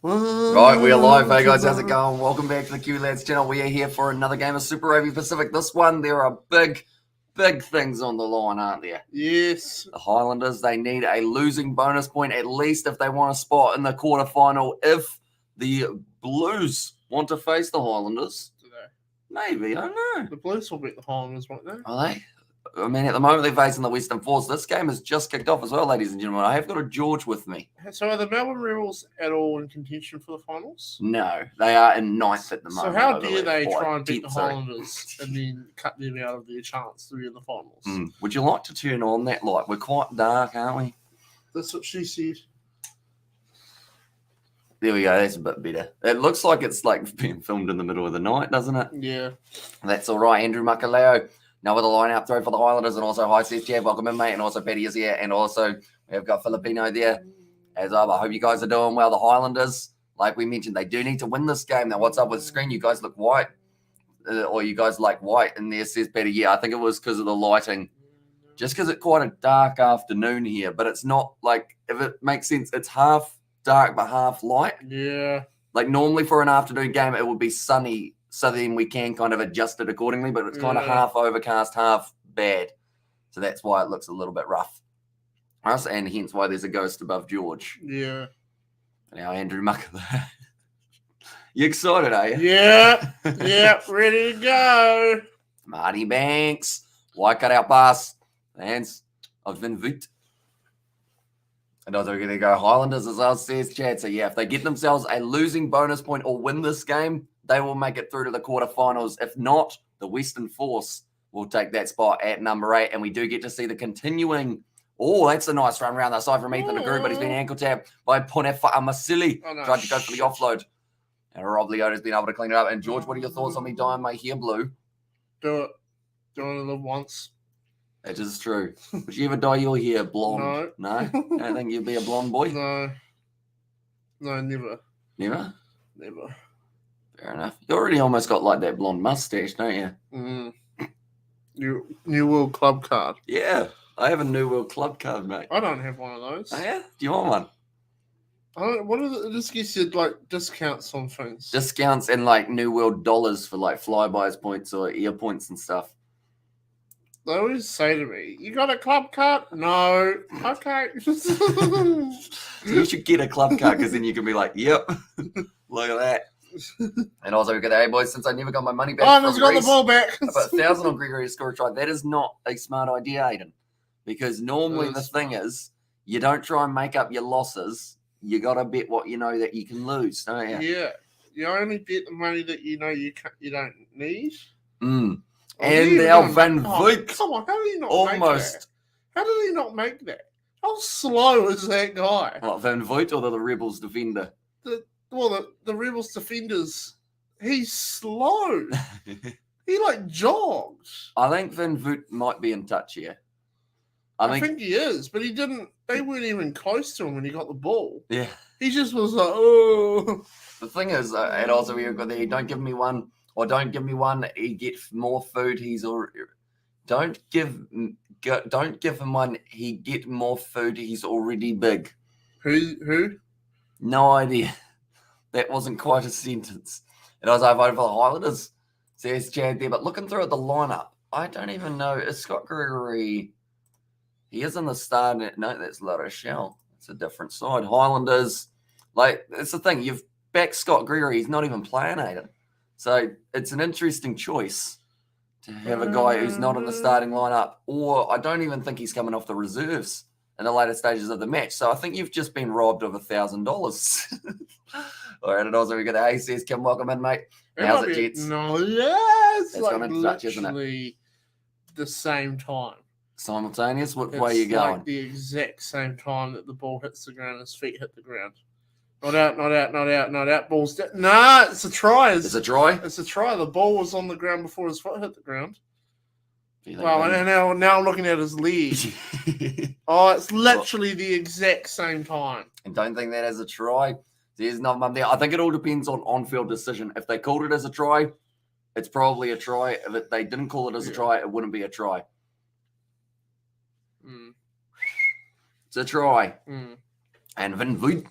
Right, we are live. Hey guys, how's it going? Welcome back to the Q Lads channel. We are here for another game of Super Rugby Pacific. This one, there are big things on the line, aren't there? Yes. The Highlanders, they need a losing bonus point at least if they want a spot in the quarterfinal. If the Blues want to face the Highlanders, maybe, I don't know. The Blues will beat the Highlanders, won't they? Are they? I mean, at the moment they're facing the Western Force. This game has just kicked off as well, ladies and gentlemen. I have got a George with me. So are the Melbourne Rebels at all in contention for the finals? No, they are in ninth at the moment. So how dare they try and beat the Highlanders and then cut them out of their chance to be in the finals? Would you like to turn on that light? We're quite dark, aren't we? That's what she said. There we go. That's a bit better. It looks like it's like being filmed in the middle of the night, doesn't it? Yeah. That's all right. Andrew Makaleo. Now with a line-out throw for the Highlanders, and also hi, Seth Jab, welcome in, mate, and also Patty is here, and also we've got Filipino there. As I hope you guys are doing well. The Highlanders, like we mentioned, they do need to win this game. Now, what's up with the screen? You guys look white, or you guys like white, and there says Patty. Yeah, I think it was because of the lighting, just because it's quite a dark afternoon here, but it's not like, if it makes sense, it's half dark but half light. Yeah. Like normally for an afternoon game, it would be sunny. So then we can kind of adjust it accordingly, but it's kind of half overcast, half bad. So that's why it looks a little bit rough. And hence why there's a ghost above George. Yeah. Now, Andrew Mucker. You excited, are you? Yeah. Yeah. Ready to go. Marty Banks. Wide cut out pass. Hands of Van Voet. And also we're going to go Highlanders as well, says Chad. So yeah, if they get themselves a losing bonus point or win this game, they will make it through to the quarterfinals. If not, the Western Force will take that spot at number 8. And we do get to see the continuing. Oh, that's a nice run around the side from Ethan McGrew, but he's been ankle tapped by Ponefa Masili. Oh, no, tried to go for the offload. And Rob Leota's been able to clean it up. And George, what are your thoughts on me dyeing my hair blue? Do it. Do it live once. That is true. Would you ever dye your hair blonde? No. No? I don't think you'd be a blonde boy? No. No, never. Never? Never. Fair enough. You already almost got like that blonde mustache, don't you? New World Club card. Yeah. I have a New World Club card, mate. I don't have one of those. Oh, yeah? Do you want one? I don't. What are the, this gets you like discounts on things? Discounts and like New World dollars for like flybys points or ear points and stuff. They always say to me, "You got a club card?" No. Okay. So you should get a club card because then you can be like, "Yep, look at that." And also, we got, hey boys, since I never got my money back, I just got the ball back. I put 1,000 on Gregory to score a try. That is not a smart idea, Aiden, because normally the thing is, you don't try and make up your losses. You got to bet what you know that you can lose, don't you? Yeah. You only bet the money that you know you don't need. And now Van Voet. Come on, how did he not almost. make that? How did he not make that? How slow is that guy? What, Van Voet or the Rebels defender? The Rebels defenders, he's slow. He like jogs. I think Van Voet might be in touch here. I think he is, but he didn't. They weren't even close to him when he got the ball. Yeah. He just was like, oh. The thing is, and also we've got there, don't give me one, or don't give me one, he gets more food, he's already... Don't give him one, he get more food, he's already big. Who? No idea. That wasn't quite a sentence. And also I voted for the Highlanders, says Chad there, but looking through at the lineup, I don't even know, is Scott Gregory... He is in the start. No, that's La Rochelle. It's a different side. Highlanders, like, it's the thing. You've backed Scott Gregory. He's not even playing, Aiden. So it's an interesting choice to have a guy who's not in the starting lineup. Or I don't even think he's coming off the reserves in the later stages of the match. So I think you've just been robbed of $1,000. All right, and also we got the A says, Kim, welcome in, mate. How's it, Jets? No, yes. It's like gone into touch, isn't it? The same time. Simultaneous? What way are you going? Like the exact same time that the ball hits the ground, his feet hit the ground. Not out. Ball's down. Nah, it's a try. It's a try? It's a try. The ball was on the ground before his foot hit the ground. Well, and now I'm looking at his leg. Oh, it's literally the exact same time. And don't think that as a try. There's not mum there. I think it all depends on on-field decision. If they called it as a try, it's probably a try. If they didn't call it as a try, it wouldn't be a try. It's a try. And Van Voet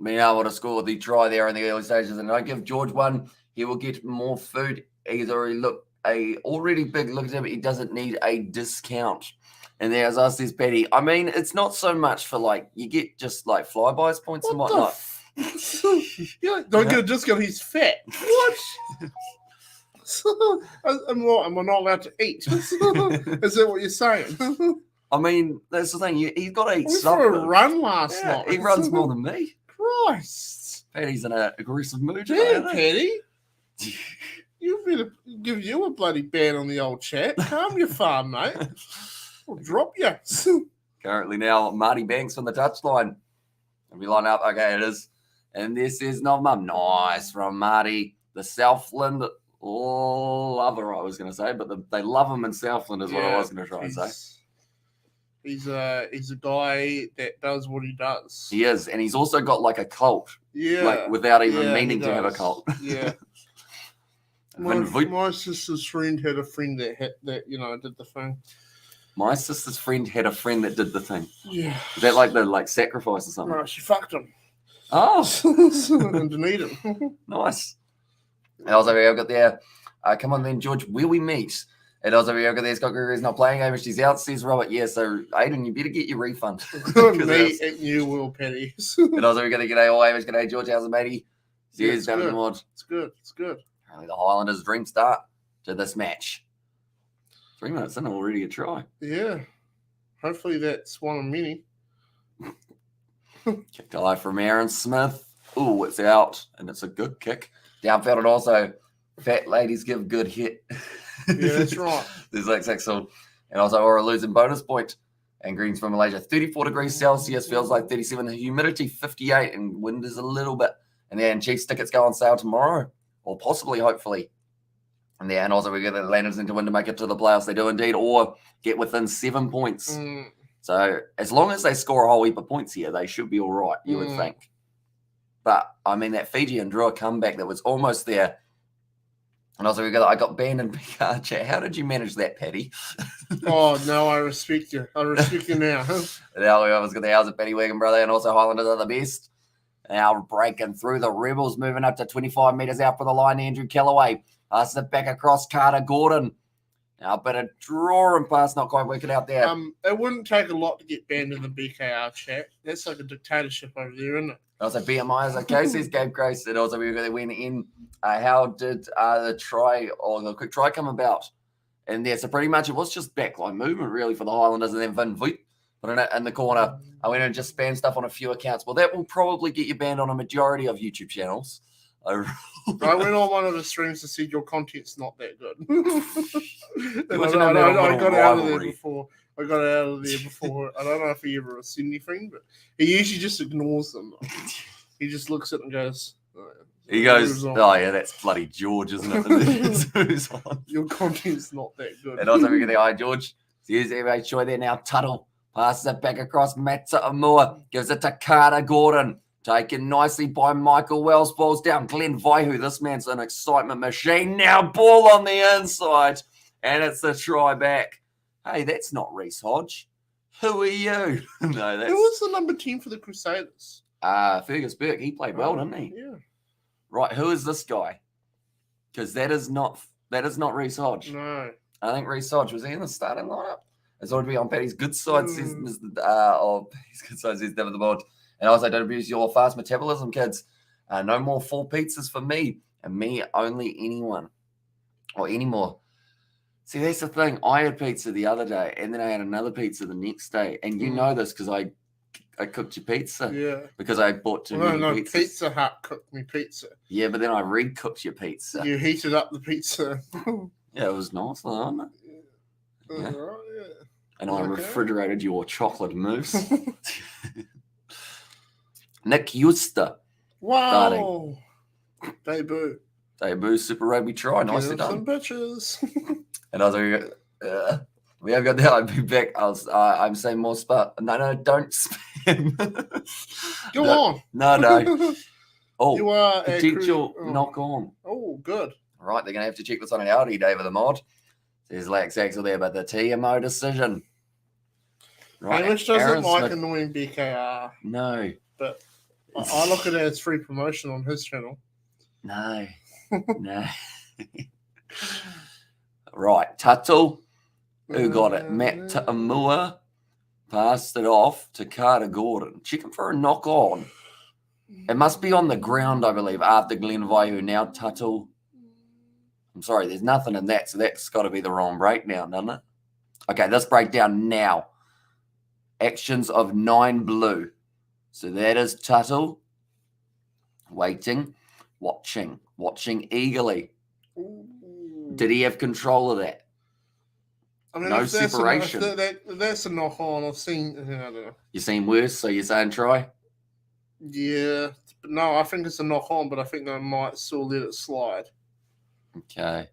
being able to score the try there in the early stages. And I give George one. He will get more food. He's already big. Look at him. He doesn't need a discount. And there's us, there's Petty. I mean, it's not so much for like, you get just like flybys points and whatnot. Don't get a discount. He's fat. What? Am I not allowed to eat? Is that what you're saying? I mean, that's the thing. He's got to eat We something. for a run last night. He runs more than me. Christ. Patty's in an aggressive mood. Damn, Patty. You better give you a bloody ban on the old chat. Calm your farm, mate. I'll drop you. Currently now, Marty Banks on the touchline. And we line up. Okay, it is. And this is not mum. Nice from Marty. The Southland lover, I was going to say, but they love him in Southland is what I was going to try and say. He's a guy that does what he does. He is, and he's also got like a cult. Yeah. Like without even meaning to have a cult. Yeah. My sister's friend had a friend that did the thing. My sister's friend had a friend that did the thing. Yeah. Is that like the sacrifice or something? No, she fucked him. Oh. And didn't him. Nice. And also we got there. Come on then, George, where we meet. And also we got there. Scott Gregory's not playing. Amish, he's out, says Robert. Yeah, so Aiden, you better get your refund. Me and you will, Petty. And also we got to g'day all Amish, g'day George, how's it, matey? Cheers, down in the mod. It's good. Apparently the Highlanders' dream start to this match. 3 minutes in, already a try. Yeah. Hopefully that's one of many. Kicked high from Aaron Smith. Ooh, it's out, and it's a good kick. Downfield, and also fat ladies give good hit. Yeah, that's right. There's like Saxon. And also Aura losing bonus point. And Greens from Malaysia. 34 degrees Celsius, feels like 37. The humidity 58, and wind is a little bit. And then Chiefs tickets go on sale tomorrow, or possibly, hopefully. And also we get the Landers into win to make it to the playoffs. They do indeed, or get within 7 points. So as long as they score a whole heap of points here, they should be all right, you would think. But I mean, that Fijian drew a comeback that was almost there. And also I got banned in PR chat. How did you manage that, Patty? Oh no, I respect you. I respect you now. Now we always got the house at Patty Wigan, brother, and also Highlanders are the best. Now breaking through the Rebels, moving up to 25 metres out for the line. Andrew Kellaway. It back across Carter Gordon. Now a bit of drawing pass, not quite working out there. It wouldn't take a lot to get banned in the BKR chat. That's like a dictatorship over there, isn't it? Also BMI is okay, says Gabe Grace. And also we went in. How did the try or the quick try come about? And there, so pretty much it was just backline movement really for the Highlanders, and then Van Voet put it in the corner. I went and just spam stuff on a few accounts. Well, that will probably get you banned on a majority of YouTube channels. I went on one of the streams to see your content's not that good. And I got out of there before. I don't know if he ever said anything, but he usually just ignores them. He just looks at it and goes. He goes, oh yeah, that's bloody George, isn't it? Your content's not that good. And also we get the eye, George. Here's everybody show there now. Tuttle passes it back across Matza Amua, gives it to Carter Gordon. Taken nicely by Michael Wells. Balls down. Glenn Vaihu. This man's an excitement machine. Now ball on the inside. And it's a try back. Hey, that's not Reece Hodge. Who are you? No, that's... Who was the number 10 for the Crusaders? Fergus Burke. He played well, didn't he? Yeah. Right, who is this guy? Because that is not Reece Hodge. No. I think Reece Hodge, was he in the starting lineup? It's ought to be on Patty's good side, says his good side says David the Board. And also, don't abuse your fast metabolism, kids. No more 4 pizzas for me. And me, only anyone. Or anymore. See, that's the thing. I had pizza the other day, and then I had another pizza the next day. And you know this because I cooked your pizza. Yeah. Because I bought too many pizzas. Pizza Hut cooked me pizza. Yeah, but then I re-cooked your pizza. You heated up the pizza. Yeah, it was nice, wasn't it? Yeah. Right, yeah. And I refrigerated your chocolate mousse. Nick Euster. Wow. Debut Super Rugby try. Nicely done. Some bitches. And also, we have got that. I'll be back. I'm saying more spot. No, don't spam. Go on. No. Oh, you are potential knock on. Oh, good. Right, they're going to have to check this on an Audi, David the mod. There's Lax Axel there, but the TMO decision. Right, Hamish doesn't like annoying BKR. No. But I look at it as free promotion on his channel. No. No. Right. Tuttle, who got it? Matt Ta'amua passed it off to Carter Gordon. Checking for a knock on. It must be on the ground, I believe, after Glenn Vaihu. Now Tuttle. I'm sorry, there's nothing in that, so that's got to be the wrong breakdown, doesn't it? Okay, this breakdown now. Actions of 9 blue. So that is Tuttle. Waiting, watching eagerly. Did he have control of that? I mean, no separation. That's a knock on. I've seen. I don't know. You've seen worse, so you're saying try? Yeah. No, I think it's a knock on, but I think they might still let it slide. Okay.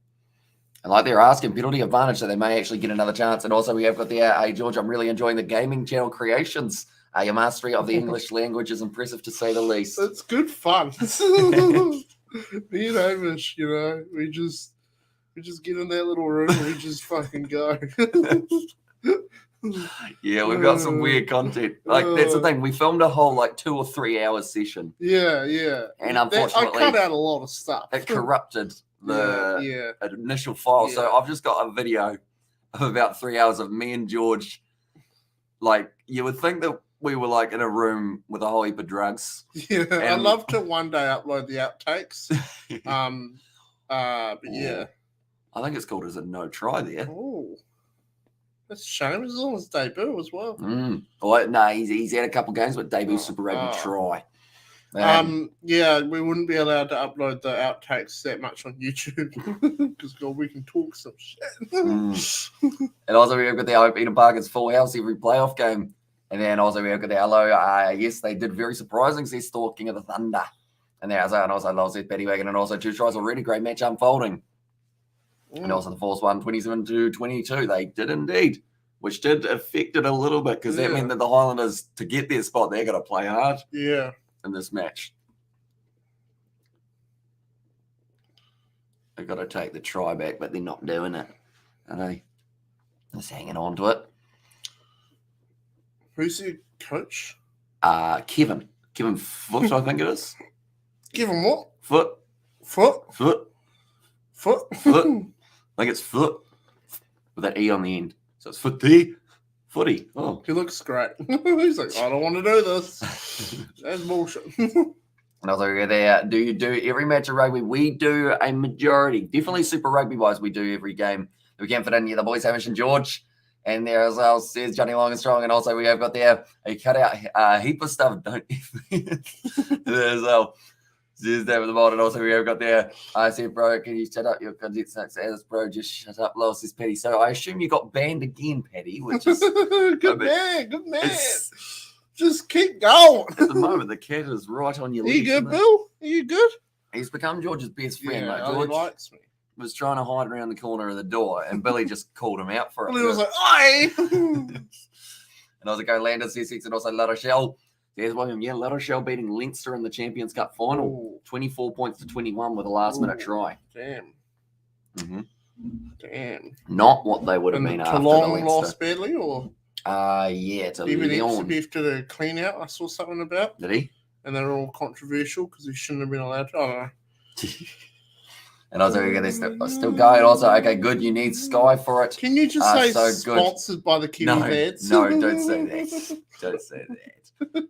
And like they're asking, penalty advantage, so they may actually get another chance. And also we have got the, hey, George, I'm really enjoying the gaming channel creations. Your mastery of the English language is impressive, to say the least. It's good fun. Me and Hamish, we just get in that little room and we just fucking go. Yeah, we've got some weird content. Like, that's the thing. We filmed a whole, 2 or 3 hour session. Yeah. And unfortunately, I cut out a lot of stuff. It corrupted the initial file. Yeah. So I've just got a video of about 3 hours of me and George. Like, you would think that we were in a room with a whole heap of drugs. Yeah, I'd love to one day upload the outtakes. But yeah. I think it's called as a no try there. Oh. That's a shame. It was on his debut as well. But no, he's had a couple games with debut Super Rugby try. Yeah, we wouldn't be allowed to upload the outtakes that much on YouTube because God, we can talk some shit. And also we've got the AAMI Park, it's full house every playoff game. And then also we've got the hello. Yes, they did very surprising. Says Stalking of the Thunder. And there's also Lowell Paddy Wagon, and also 2 tries already. Great match unfolding. And also the Force 1, 27-22. They did indeed, which did affect it a little bit because that meant that the Highlanders, to get their spot, they're going to play hard in this match. They've got to take the try back, but they're not doing it. Are they? Just hanging on to it. Who's the coach? Kevin Foot, I think it is. Kevin what? Foot. I think it's Foot with that E on the end. So it's Footy. Oh, he looks great. He's like, I don't want to do this. That's bullshit. And also there, do you do every match of rugby? We do a majority. Definitely Super Rugby wise, we do every game. We can fit in here. The boys, Hamish and George. And there as well says Johnny Long and Strong. And also we have got there a cutout a heap of stuff. Don't there as well. Says that with the ball. And also we have got there. I said, bro, can you shut up your content success, bro? Just shut up, Lowell, says Paddy. So I assume you got banned again, Paddy, which is good man. Just keep going. At the moment, the cat is right on your leg. Are you good, Bill? Are you good? He's become George's best friend. Yeah, George he likes me. Was trying to hide around the corner of the door, and Billy just called him out for it. Billy was like, "Oi!" And I was like, "Highlanders, C6, and also La Rochelle." There's William. Yeah, La Rochelle beating Leinster in the Champions Cup final, 24 points to 21 with a last-minute try. Damn. Damn. Not what they would have been after the Leinster. Lost badly, or? Yeah, to even Leon. Even to the clean out, I saw something about. Did he? And they're all controversial because he shouldn't have been allowed to. I don't know. And also, they're still going. Also, okay, good. You need Sky for it. Can you just say sponsored by the Kiwi Lads? No, don't say that. Don't say that.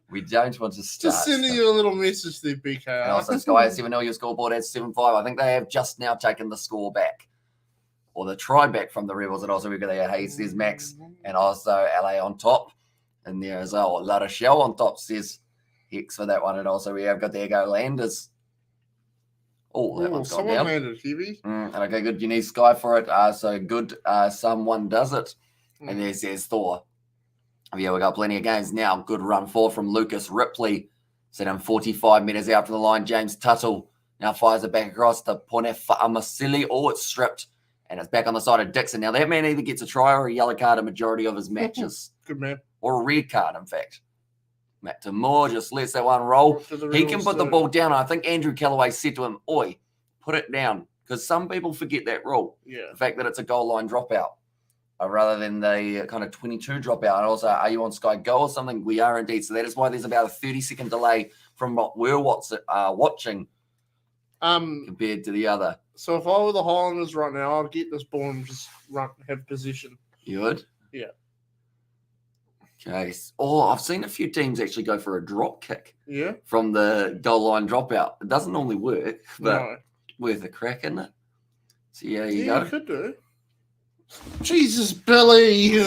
We don't want to start. Just sending you a little message there, BK. And also, Sky at 7-0, your scoreboard at 7-5. I think they have just now taken the score back. Or the try back from the Rebels. And also, we've got there, hey, says Max. And also, LA on top. And there as well, La Rochelle on top, says Hex for that one. And also, we have got there, go Landers. Oh, that one's gone down. Landed heavy. And okay, good. You need Sky for it. So good. Someone does it. And there says Thor. Yeah, we got plenty of games now. Good run forward from Lucas Ripley. Set him 45 metres out from the line. James Tuttle now fires it back across to Ponefamasili. Oh, it's stripped. And it's back on the side of Dixon. Now, that man either gets a try or a yellow card a majority of his matches. Good man. Or a red card, in fact. Matt Tamor just lets that one roll. He can put the ball down. I think Andrew Callaway said to him, oi, put it down. Because some people forget that rule. Yeah. The fact that it's a goal line dropout. Rather than the kind of 22 dropout. And also, are you on Sky Go or something? We are indeed. So that is why there's about a 30-second delay from what we're watching compared to the other? So if I were the Highlanders right now, I'd get this ball and just have position. You would? Yeah. Okay. Oh, I've seen a few teams actually go for a drop kick. Yeah. From the goal line dropout. It doesn't normally work, but No. worth a crack, isn't it? So yeah, you go. You could do. Jesus, Billy. You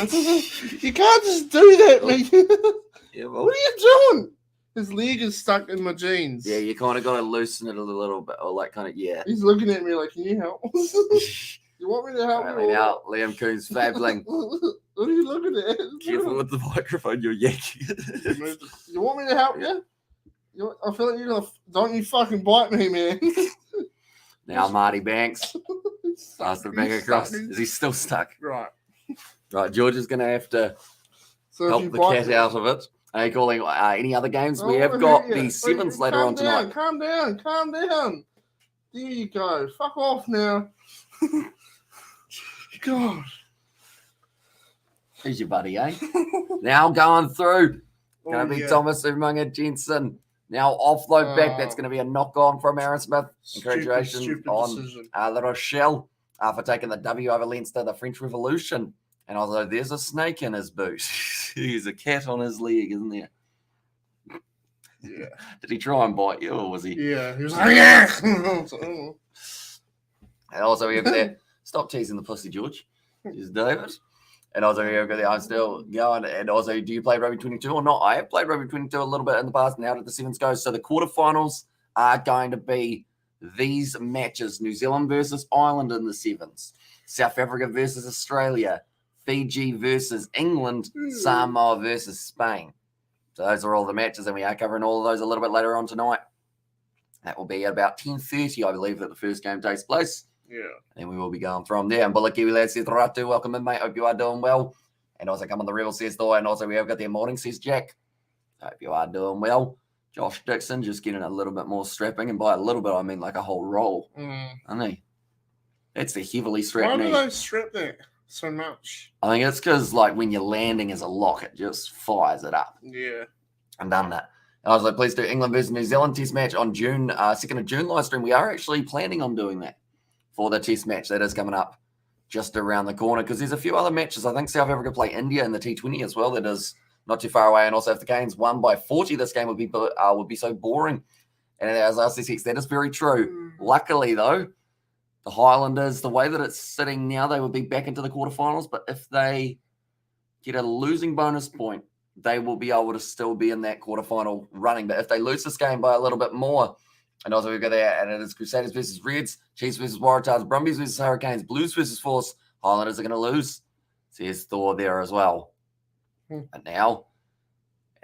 can't just do that, mate. Yeah, well, What are you doing? His leg is stuck in my jeans. yeah, you kind of got to loosen it a little bit, or like kind of, yeah. He's looking at me like, can you help? You want me to help you? Now, Liam Coon's fabbling. What are you looking at? Careful with the microphone, you're yanking. You want me to help you? I feel like you're gonna. Don't you fucking bite me, man. Now Marty Banks. Pass the back across. Is he still stuck? Right. Right, George is going to have to So help the cat out of it. Are you calling any other games? We have got the sevens later on tonight. Calm down. There you go. Fuck off now. God. Who's your buddy, eh? Now going through. Oh, Going to be Thomas Umunga Jensen. Now offload back. That's going to be a knock on from Aaron Smith. Congratulations stupid on La Rochelle for taking the W over Leinster, the French Revolution. And although there's a snake in his boot, he's a cat on his leg, isn't there? Yeah. Did he try and bite you, or was he? Yeah. He was like, yeah. And also we have there. Stop teasing the pussy, George. Is David. And also we have there. I'm still going. And also, do you play rugby 22 or not? I have played rugby 22 a little bit in the past. Now that the sevens go, so the quarterfinals are going to be these matches: New Zealand versus Ireland in the sevens, South Africa versus Australia, Fiji versus England, Samoa versus Spain. So those are all the matches, and we are covering all of those a little bit later on tonight. That will be at about 10:30, I believe, that the first game takes place. Yeah. And we will be going from there. And Bulaki Lad says, Ratu, welcome in, mate. Hope you are doing well. And also come on the Rebels says, though. And also we have got their morning, says Jack. Hope you are doing well. Josh Dixon just getting a little bit more strapping. And by a little bit, I mean like a whole roll. Isn't he? That's the heavily strapped Why knee. do they strap that so much? I think it's because, like, when you're landing as a lock, it just fires it up. Yeah. I've done that. And I was like, please do England versus New Zealand test match on June 2nd of June live stream. We are actually planning on doing that for the test match that is coming up just around the corner, because there's a few other matches. I think South Africa play India in the T20 as well. That is not too far away. And also if the Canes won by 40, this game would be so boring. And as I said, that is very true. Luckily, though, the Highlanders, the way that it's sitting now, they would be back into the quarterfinals. But if they get a losing bonus point, they will be able to still be in that quarterfinal running. But if they lose this game by a little bit more, and also we go there, and it is Crusaders versus Reds, Chiefs versus Waratahs, Brumbies versus Hurricanes, Blues versus Force. Highlanders are going to lose. Says Thor there as well. And now,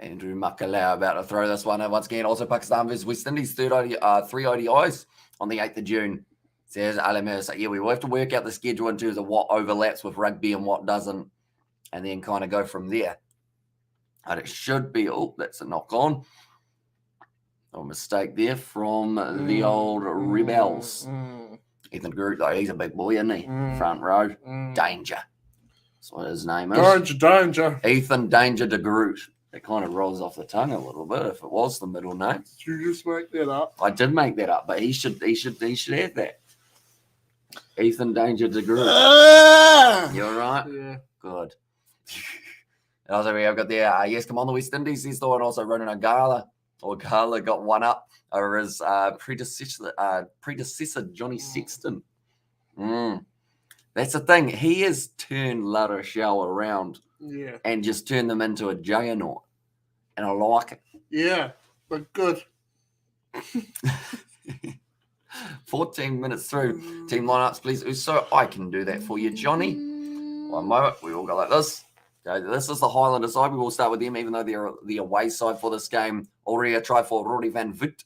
Andrew Makalau about to throw this one. And once again, also Pakistan versus West Indies, three ODIs on the 8th of June. Says Alamir. So yeah, we will have to work out the schedule in terms of what overlaps with rugby and what doesn't, and then kind of go from there. And it should be, that's a knock on. No mistake there from the old Rebels. Ethan Groot, though, he's a big boy, isn't he? Front row. Danger. That's what his name is. Danger. Ethan Danger de Groot. It kind of rolls off the tongue a little bit if it was the middle name. Did you just make that up? I did make that up, but he should have that. Ethan Danger de Groot. You all right? Yeah. Good. And also we have got there, yes, come on, the West Indies, he's thought, and also Ronan O'Gala. O'Gala got one up over his predecessor, Johnny Sexton. That's the thing. He has turned La Rochelle around and just turned them into a juggernaut. And I like it. Yeah, but good. 14 minutes through team lineups, please. So I can do that for you, Johnny. One moment. We all go like this. Okay, this is the Highlander side. We will start with them, even though they're the away side for this game. Already a try for Rory van Voot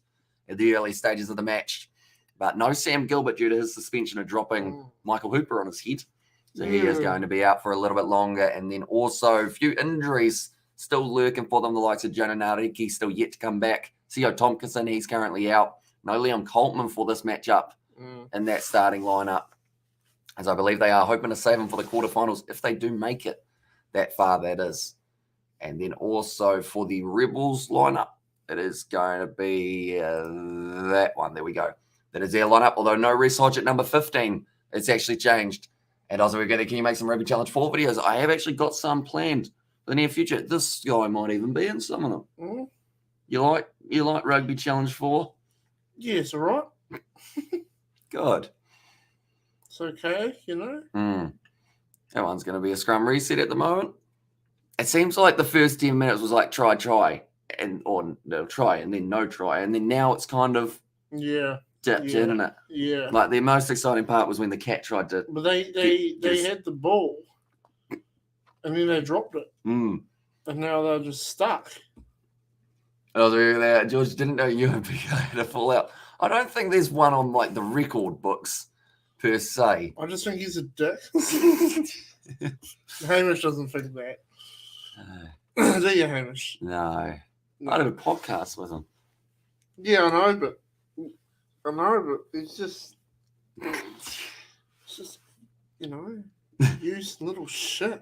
at the early stages of the match. But no Sam Gilbert due to his suspension of dropping Michael Hooper on his head. So he is going to be out for a little bit longer. And then also a few injuries still lurking for them. The likes of Jonah Nariki still yet to come back. Theo Tompkinson, he's currently out. No Liam Coltman for this matchup in that starting lineup. As I believe they are hoping to save him for the quarterfinals if they do make it that far, that is. And then also for the Rebels lineup, It is going to be that one. There we go. That is their lineup, although no research at number 15. It's actually changed. And also, can you make some Rugby Challenge 4 videos? I have actually got some planned for the near future. This guy might even be in some of them. Mm. You like Rugby Challenge 4? Yes, all right. Good. It's okay, you know. That one's going to be a scrum reset at the moment. It seems like the first 10 minutes was like try, or no try, and then no try. And then now it's kind of dipped, isn't it? Yeah. Like the most exciting part was when the cat tried to. But they had the ball, and then they dropped it, and now they're just stuck. Oh, there, George didn't know UMPK had a fallout. I don't think there's one on like the record books per se. I just think he's a dick. Hamish doesn't think that. Do you, Hamish? No. I did a podcast with him. Yeah, I know, but it's just you know, use little shit.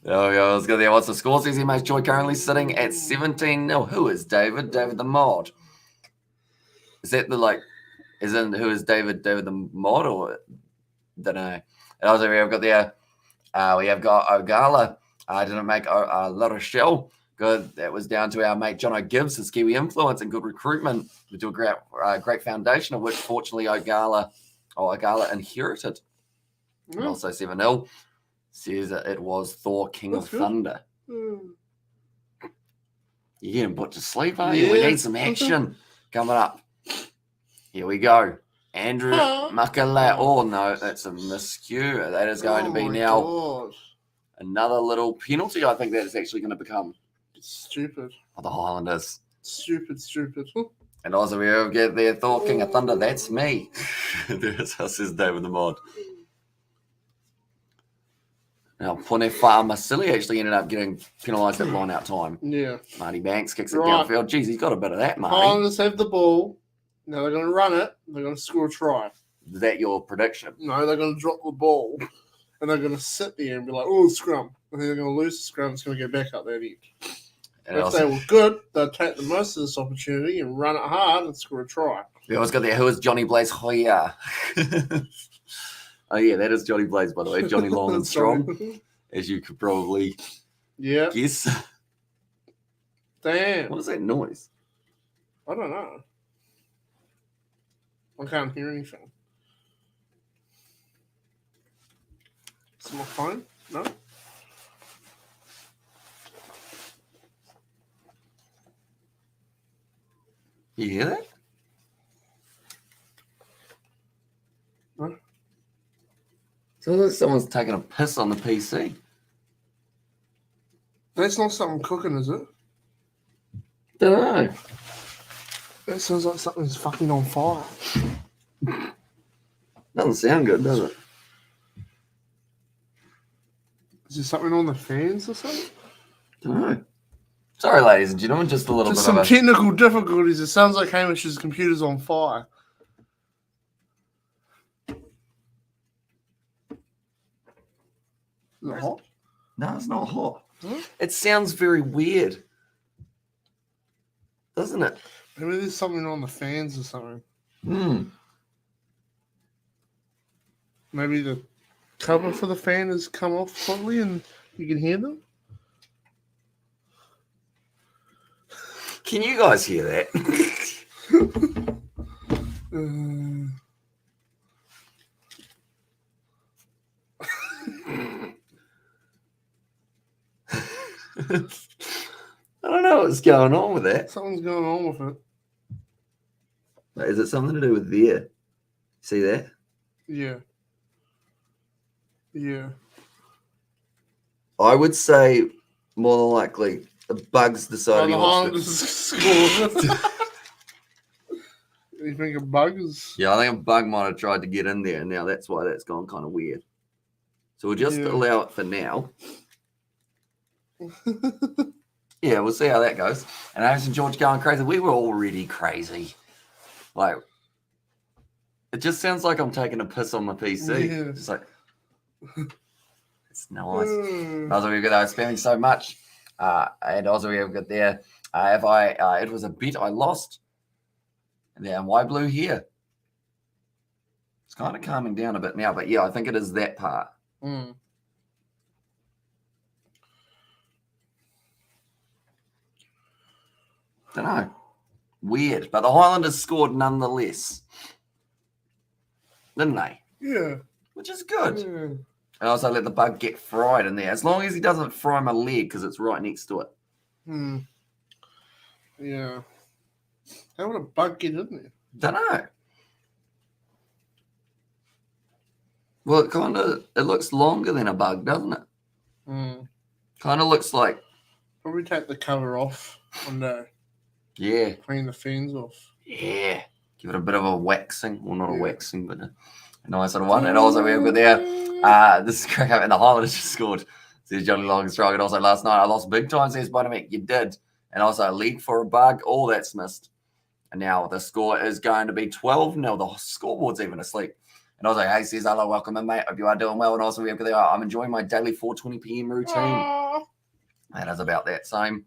Oh, yeah, I was going to what's the score? Says MH Joy currently sitting at 17-0. Who is David? David the Mod. Is that the who is David? David the Mod, or don't know. And also we have got there. We have got Ogala. Didn't make La Rochelle. Good. That was down to our mate Jono Gibbs, his Kiwi influence and good recruitment. We do a great foundation of which, fortunately, Ogala inherited. And also 7-0 says that it was Thor, King of Thunder. You're getting put to sleep, aren't you? We need some action coming up. Here we go. Andrew Makala. Oh, no, that's a miscue. That is going to be now another little penalty. I think that is actually going to become stupid. The Highlanders. Stupid. And also we get there, Thor, King of Thunder. That's me. There's how says David the Mod. Now, Ponefa Masili actually ended up getting penalised at line-out time. Yeah. Marty Banks kicks it downfield. Jeez, he's got a bit of that, Marty. Highlanders have the ball. Now they're going to run it. They're going to score a try. Is that your prediction? No, they're going to drop the ball. And they're going to sit there and be like, oh, scrum. And then they're going to lose the scrum. It's going to go back up that end. And if they were good, they'll take the most of this opportunity and run it hard and score a try. We always got there. Who is Johnny Blaze Hoya? Oh, yeah, that is Johnny Blaze, by the way. Johnny Long and Strong, as you could probably guess. Damn. What is that noise? I don't know. I can't hear anything. Is it my phone? No? You hear that? What? Sounds like someone's taking a piss on the PC. That's not something cooking, is it? Don't know. That sounds like something's fucking on fire. Doesn't sound good, does it? Is there something on the fans or something? Don't know. Sorry, ladies and gentlemen, just a little bit some technical difficulties. It sounds like Hamish's computer's on fire. Is it hot? No, it's not hot. Huh? It sounds very weird, doesn't it? Maybe there's something on the fans or something. Maybe the cover for the fan has come off fully and you can hear them. Can you guys hear that? I don't know what's going on with that. Something's going on with it. Wait, is it something to do with there? See that? Yeah. Yeah. I would say more than likely the Bugs decided the Highlanders scored. You think a bug is? Yeah, I think a bug might have tried to get in there, and now that's why that's gone kind of weird. So we'll just allow it for now. Yeah, we'll see how that goes. And Amos and George going crazy. We were already crazy. Like, it just sounds like I'm taking a piss on my PC. Yeah. Just like, it's nice. Also, we've got spamming so much. And also, we've got there It was a bet I lost. And then why blue here? It's kind of calming down a bit now, but yeah, I think it is that part. Mm. Don't know. Weird, but the Highlanders scored nonetheless, didn't they? Yeah. Which is good. Yeah. And also let the bug get fried in there, as long as he doesn't fry my leg because it's right next to it. Yeah. How would a bug get in there? Don't know. Well, it looks longer than a bug, doesn't it? Kind of looks like. Probably take the cover off and Yeah. clean the fins off. Yeah. Give it a bit of a waxing. Well, not a waxing, but a nice little one. And also we have got there. This is crack up, and the Highlanders just scored. Says Johnny Longstrike. And also last night I lost big time. Says Spider-Man, you did. And also a league for a bug. All that's missed. And now the score is going to be 12-0. The scoreboard's even asleep. And also, hey, says hello, welcome in, mate. Hope you are doing well. And also we have got there. I'm enjoying my daily 4:20 p.m. routine. That is about that same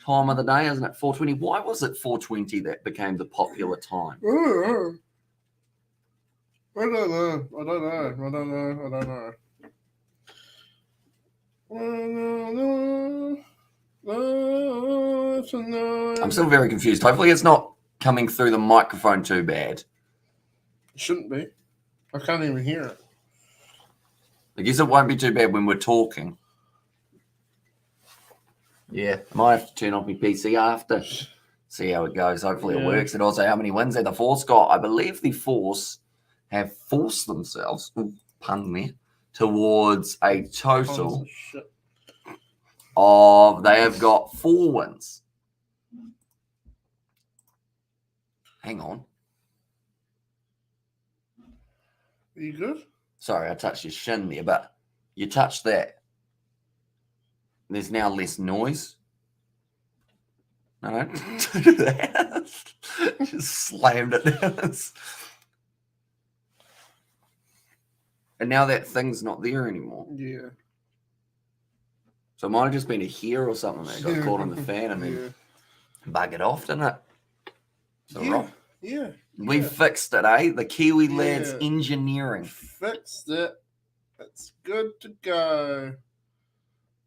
time of the day, isn't it? 4:20. Why was it 4:20 that became the popular time? I don't know. I'm still very confused. Hopefully it's not coming through the microphone too bad. It shouldn't be. I can't even hear it. I guess it won't be too bad when we're talking. Yeah, I might have to turn off my PC after. See how it goes. Hopefully it works. And also how many wins have the Force got. I believe the Force have forced themselves, pun me, towards a total of, they have got 4 wins. Hang on. Are you good? Sorry, I touched your shin there, but you touched that. There's now less noise. No, don't do that. Just slammed it down. And now that thing's not there anymore. Yeah. So it might have just been a hair or something that got caught on the fan and then bug it off, didn't it? Yeah. We fixed it, eh? The Kiwi lads engineering. Fixed it. It's good to go.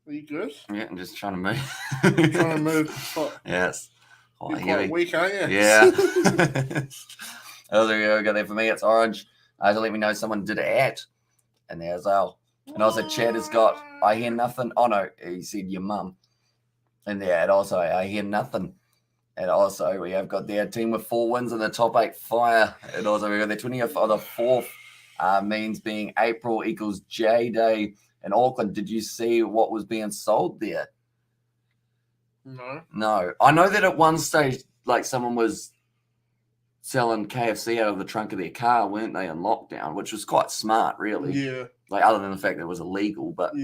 Are you good? Yeah, I'm just trying to move. Trying to move. Yes. You're quite weak, aren't you? Yeah. There we go there for me. It's orange. To let me know someone did it. And there's Al. And also Chad has got, I hear nothing. Oh no, he said your mum. And there, and also I hear nothing. And also we have got their team with 4 wins in the top 8 fire. And also we got their 20th or the 4th means being April equals J Day in Auckland. Did you see what was being sold there? No. I know that at one stage, like someone was selling KFC out of the trunk of their car, weren't they, in lockdown, which was quite smart, really. Yeah. Like, other than the fact that it was illegal, but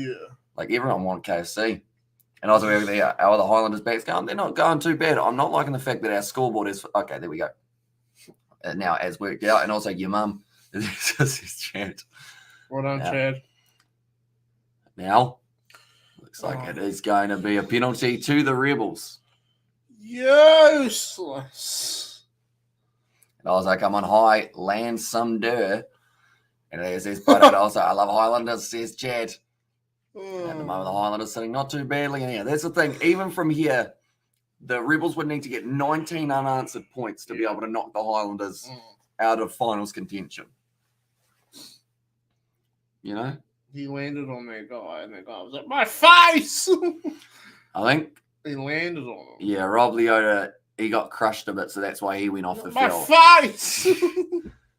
like everyone wanted KFC. And also, our other Highlanders backs going, they're not going too bad. I'm not liking the fact that our scoreboard is, okay, there we go. Now, as worked out. And also, your mum is Chad. Well done, Chad. Now, looks like it is going to be a penalty to the Rebels. Useless. And I was like, I'm on high, land some dirt. And it says, but also, I love Highlanders, says Chad. At the moment, the Highlanders sitting not too badly in here. That's the thing. Even from here, the Rebels would need to get 19 unanswered points to be able to knock the Highlanders out of finals contention. You know? He landed on that guy, and that guy was like, my face! I think he landed on him. Yeah, Rob Leota, he got crushed a bit, so that's why he went off the field. My face!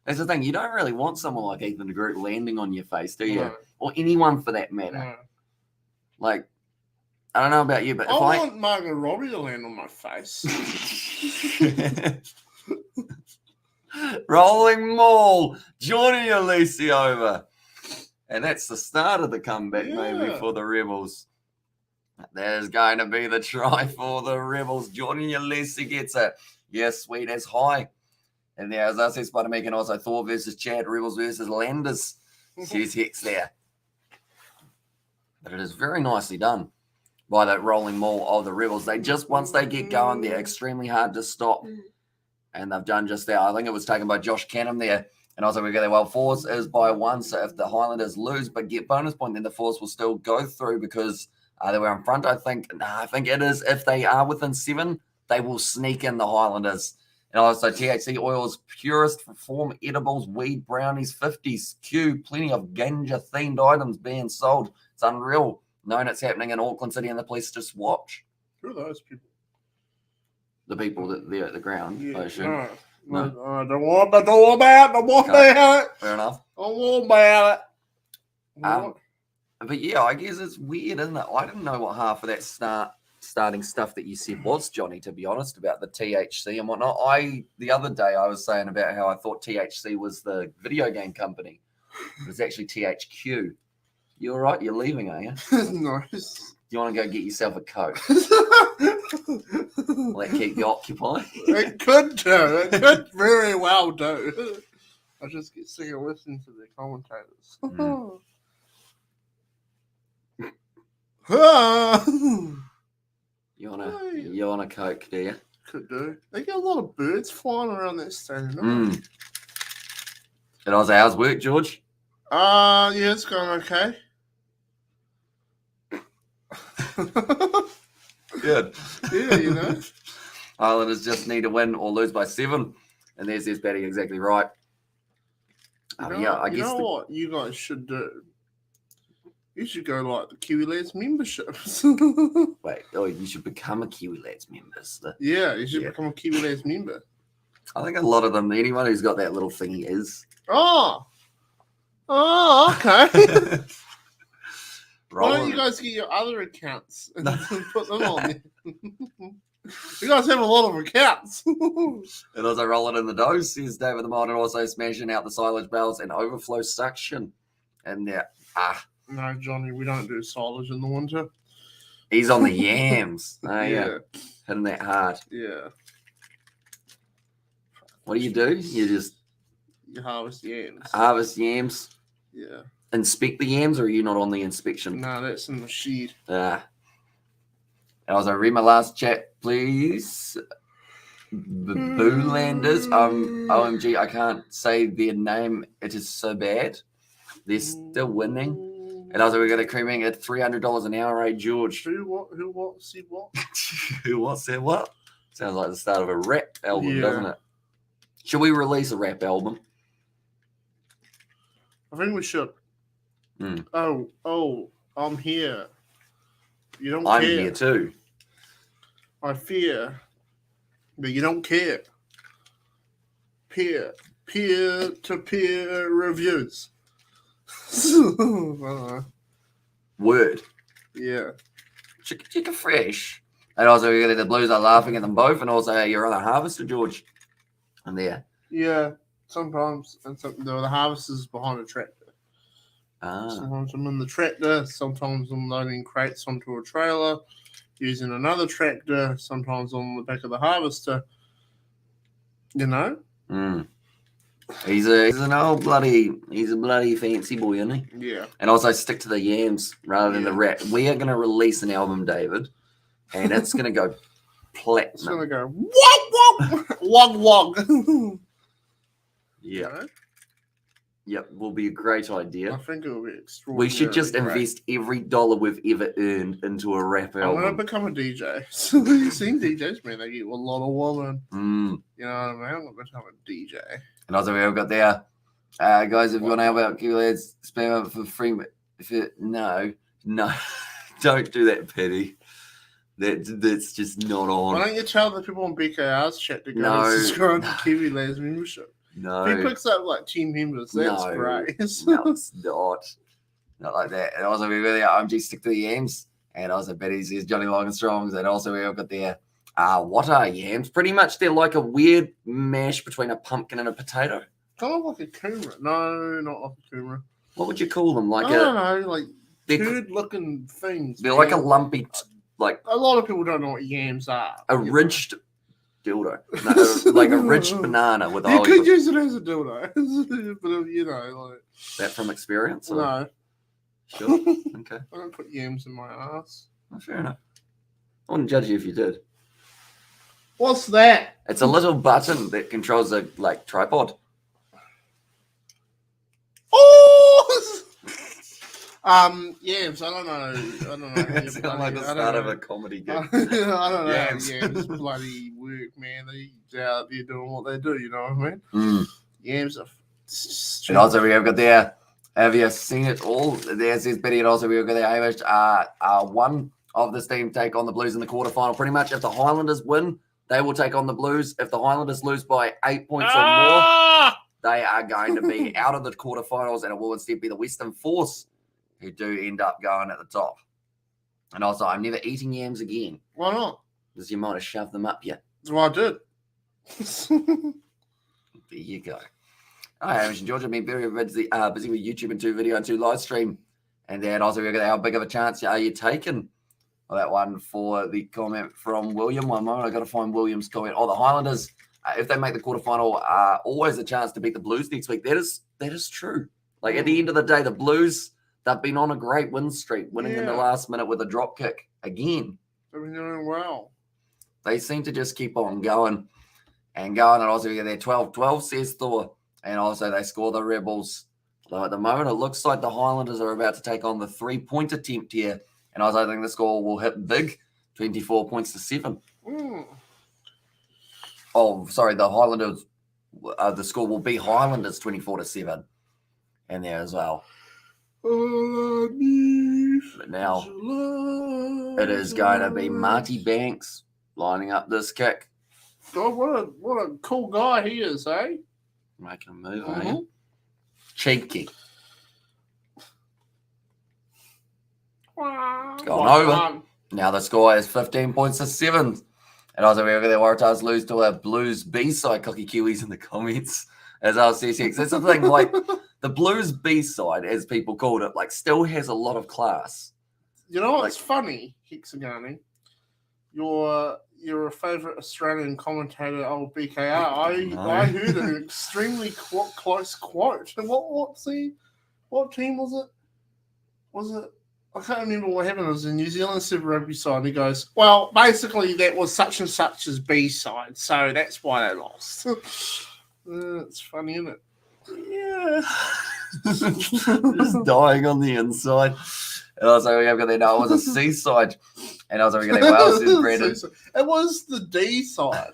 That's the thing. You don't really want someone like Ethan de Groot landing on your face, do you? No. Or anyone for that matter. No. Like, I don't know about you, but if I want Margot Robbie to land on my face. Rolling Maul, Johnny Alesi over. And that's the start of the comeback, maybe, for the Rebels. There's going to be the try for the Rebels. Johnny Alesi gets it. Yes, sweet as high. And there, as I said, Spider-Man can also Thor versus Chad, Rebels versus Landers. Says Hex there. But it is very nicely done by that rolling maul of the Rebels. They just, once they get going, they're extremely hard to stop. And they've done just that. I think it was taken by Josh Canham there. And also we go there, well, force is by 1. So if the Highlanders lose but get bonus point, then the force will still go through because they were in front. I think it is, if they are within 7, they will sneak in the Highlanders. And also THC oils, purest form edibles, weed brownies, 50s, Q, plenty of ganja-themed items being sold. It's unreal. Knowing it's happening in Auckland City and the police just watch. Who are those people? The people that they're at the ground, Yeah, I assume. No. Don't worry about it. Fair enough. Don't worry about it. But yeah, I guess it's weird, isn't it? I didn't know what half of that starting stuff that you said was, Johnny, to be honest, about the THC and whatnot. The other day I was saying about how I thought THC was the video game company. It was actually THQ. You all right? You're leaving, are you? Nice. Do you want to go get yourself a Coke? Will that keep you occupied? It could do. It could very well do. I just get sick of listening to the commentators. You want a Coke, do you? Could do. They get a lot of birds flying around that stadium, don't they? And how's work, George? Yeah, it's going okay. Good. Yeah, you know. Highlanders just need to win or lose by 7. And there's this betting exactly right. I guess what you guys should do? You should go like the Kiwi Lads memberships. Wait, you should become a Kiwi Lads member. Yeah, you should become a Kiwi Lads member. I think a lot of them, anyone who's got that little thingy is. Oh, okay. Why don't you guys get your other accounts and put them on there? You guys have a lot of accounts. And also roll it in the dough, says David the Mod, and also smashing out the silage bells and overflow suction. And no, Johnny, we don't do silage in the winter. He's on the yams. Yeah. Hitting that hard. Yeah. What do? You harvest yams. Harvest yams. Yeah. Inspect the yams, or are you not on the inspection? No, that's in the shed. And also read my last chat, please. Boolanders. OMG, I can't say their name. It is so bad. They're still winning. And also, we're going to creaming at $300 an hour, eh, George? Who what, said what? Who what, said what? Sounds like the start of a rap album, doesn't it? Should we release a rap album? I think we should. Oh, I'm here. You don't care. I'm here too. I fear, but you don't care. Peer-to-peer reviews. Word. Yeah. Chicka fresh. And also, the Blues are laughing at them both, and also you're on a harvester, George. And there. Yeah, sometimes. And the harvester's behind a tractor. Sometimes I'm in the tractor. Sometimes I'm loading crates onto a trailer, using another tractor. Sometimes on the back of the harvester. You know. He's a bloody fancy boy, isn't he? Yeah. And also stick to the yams rather than the rap. We are going to release an album, David, and it's going to go platinum. It's going to go wog wog. Yeah. You know? Yep, will be a great idea. I think it will be extraordinary. We should just invest every dollar we've ever earned into a rap album. I'm going to become a DJ. You've seen DJs, man. They get a lot of women. You know what I mean? I'm going to become a DJ. And also, we've got there, guys, if you want to help out Kiwi Lads, spam up for free. No, don't do that, Petty. That's just not on. Why don't you tell the people on BKR's chat to go and subscribe to Kiwi Lads membership? No. If he picks up like team members, that's great. No, it's not. Not like that. And also, we've got the OMG stick to the yams. And also, Betty says Johnny Long and Strongs. And also, we've got there, what are yams? Pretty much, they're like a weird mash between a pumpkin and a potato. Kind of like a kumara. No, not like a kumara. What would you call them? Like I don't know, like curd-looking things. They're like a lumpy, like a lot of people don't know what yams are. A ridged dildo, like a ridged banana with. You could use it as a dildo, but you know, like that from experience. Or? No. Sure. Okay. I don't put yams in my ass. Fair enough. I wouldn't judge you if you did. What's that? It's a little button that controls a tripod. Oh! Yams, I don't know. It sounds like the start of a comedy gig. I don't know. Yams. Yams bloody work, man. They're out there doing what they do, you know what I mean? Yams are and also we have got there. Have you seen it all? There's this video, and also we've got there. Hamish, one of this team take on the Blues in the quarterfinal. Pretty much, if the Highlanders win, they will take on the Blues. If the Highlanders lose by 8 points or more, they are going to be out of the quarterfinals, and it will instead be the Western Force who do end up going at the top. And also, I'm never eating yams again. Why not? Because you might have shoved them up yet. Well, I did. There you go. Hi, Hamish and George. I've been very busy with YouTube and 2 video and 2 live stream. And then also, we're going to how big of a chance are you taking? Well, that one for the comment from William. One moment, I got to find William's comment. Oh, the Highlanders, if they make the quarterfinal, always a chance to beat the Blues next week. That is true. Like at the end of the day, the Blues, they've been on a great win streak, winning in the last minute with a drop kick again. They've been doing well. They seem to just keep on going and going. And also, we get their 12-12 says Thor. And also, they score the Rebels. So at the moment, it looks like the Highlanders are about to take on the 3-point attempt here. And also, I think the score will hit big, 24 points to 7. Oh, sorry, the Highlanders, the score will be Highlanders 24-7. And there as well. But now, it is going to be Marty Banks lining up this kick. God, what a cool guy he is, eh? Making a move, eh? Cheeky. Gone over. Now the score is 15 points to 7. And also, we over there, Waratahs lose to a Blues B-side. Cookie Kiwis in the comments. As I'll see, that's the thing, like, the Blues B-side, as people called it, like, still has a lot of class. You know what's funny, Hexagani? You're a favourite Australian commentator, old BKR. I heard an extremely close quote. And what team was it? Was it? I can't remember what happened. It was the New Zealand Super Rugby side. And he goes, well, basically that was such and such's B side, so that's why they lost. It's funny, isn't it? Yeah. Just dying on the inside. And also, we have got there. No, it was a C side. And also, we got there. Well, says Brandon. It was the D side.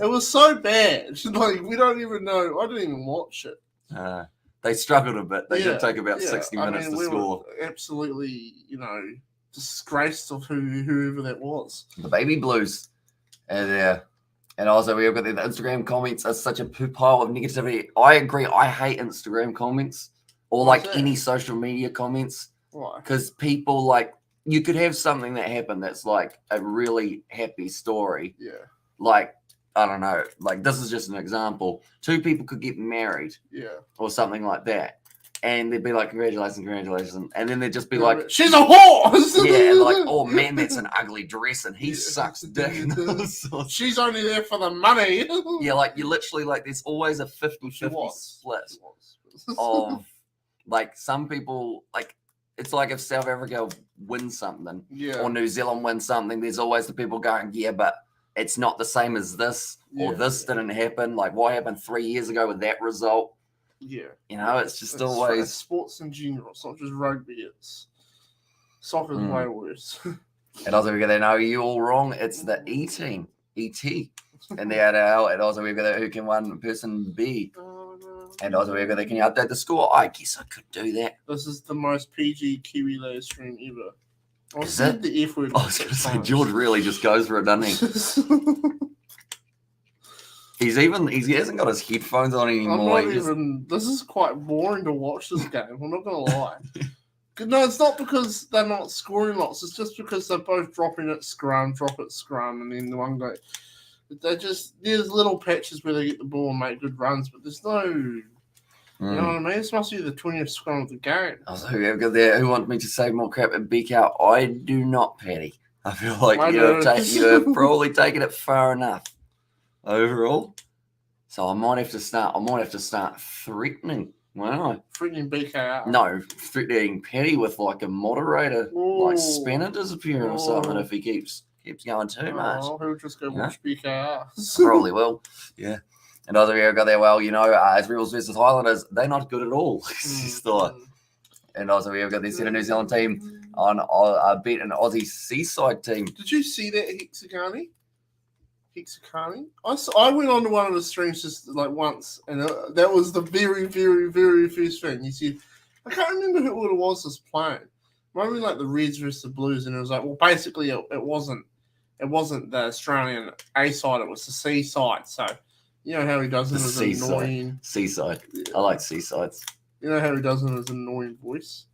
It was so bad. Like, we don't even know. I didn't even watch it. They struggled a bit. They did take about 60 minutes to score. Were absolutely, disgraced of whoever that was. The Baby Blues. And also, we have got the Instagram comments are such a pile of negativity. I agree. I hate Instagram comments or any social media comments. Why? Because people you could have something that happened that's like a really happy story. Yeah. Like, I don't know. Like, this is just an example. 2 people could get married. Yeah. Or something like that. And they'd be like, congratulations. And then they'd just be like, she's a whore! Yeah, like, oh man, that's an ugly dress and he sucks dick. She's only there for the money. Yeah, like, you literally, there's always a 50-50 split of, some people, it's like if South Africa wins something or New Zealand wins something, there's always the people going, yeah, but it's not the same as this or this didn't happen. Like, what happened 3 years ago with that result? Yeah. It's just always... sports in general. It's not just rugby. It's soccer's way worse. And also, we've got that, you all wrong. It's the E team. E.T. And they had and also we've got that who can one person be. And also we've got that, can you update the score? I guess I could do that. This is the most PG Kiwi live stream ever. Is it? The F word. I was going to say, George really just goes for it, doesn't he? He hasn't got his headphones on anymore. This is quite boring to watch this game. I'm not going to lie. No, it's not because they're not scoring lots. It's just because they're both dropping at scrum, and then the one guy. There's little patches where they get the ball and make good runs, but there's no. You know what I mean? This must be the 20th scrum of the game. Also, we've got there. Who wants me to say more crap and beak out? I do not, Patty. I feel like you have probably taken it far enough overall. So I might have to start threatening Wow. Freaking BKR. No, threatening Petty with like a moderator, like Ooh. spanner disappearing or something Ooh. if he keeps going too much. Oh, he'll just go watch BKR. Probably will. Yeah. And other area got there, well, as Rebels versus Highlanders, they're not good at all. And also we have got this New Zealand team on beat an Aussie Seaside team. Did you see that Hexagani? I went on to one of the streams just like once, and that was the very, very, very first thing. You said, I can't remember who it was that's playing. Maybe like the Reds versus the Blues, and it was like, well, basically it wasn't the Australian A side, it was the C side. So you know how he does it as annoying. Seaside. Yeah. I like seasides. You know how he does it as an annoying voice.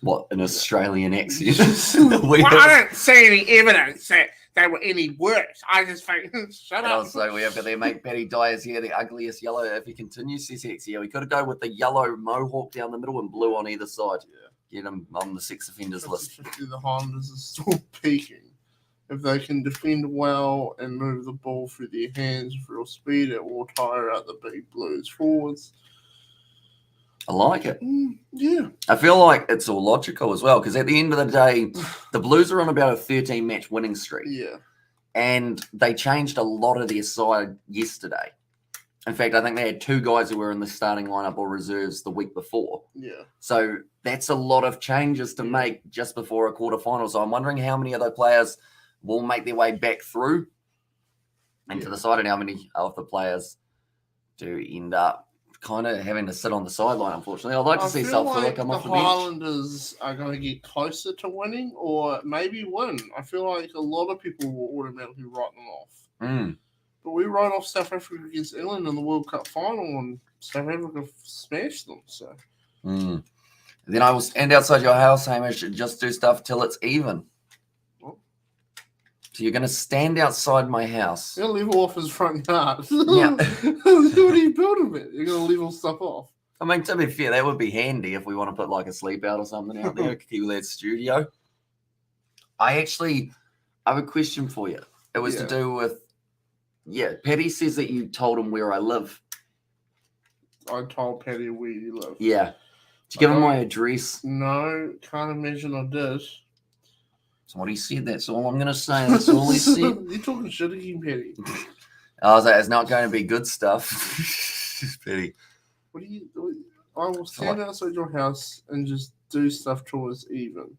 What, an Australian accent? I don't see any evidence that they were any worse. I just think, shut up. Also, we have got their mate Paddy Dyer's here, the ugliest yellow. If he continues, says Hex, we could have gone with the yellow mohawk down the middle and blue on either side. Yeah. Get him on the sex offenders list. The Highlanders are still peaking. If they can defend well and move the ball through their hands with real speed, it will tire out the big Blues forwards. I like it. Yeah. I feel like it's all logical as well, because at the end of the day, the Blues are on about a 13-match winning streak. Yeah. And they changed a lot of their side yesterday. In fact, I think they had 2 guys who were in the starting lineup or reserves the week before. Yeah. So that's a lot of changes to make just before a quarterfinal. So I'm wondering how many of those players will make their way back through into the side, and how many of the players do end up kind of having to sit on the sideline, unfortunately. I'd like to see South come off the bench. The Highlanders are going to get closer to winning or maybe win. I feel like a lot of people will automatically write them off. But we wrote off South Africa against England in the World Cup final, and South Africa smashed them. So Then I will stand outside your house, Hamish, and just do stuff till it's even. So you're going to stand outside my house. You're going to level off his front yard. Yeah. What are you building it? You're going to level stuff off. I mean, to be fair, that would be handy if we want to put like a sleep out or something out there, keep that studio. I have a question for you. It was to do with, Paddy says that you told him where I live. I told Paddy where you live. Yeah. Did you give him my address? No, can't imagine I did. So what he said, that's all I'm going to say. That's all he said. You're talking shit again, Paddy. I was like, it's not going to be good stuff. Paddy. What do you do? I will stand outside your house and just do stuff towards even.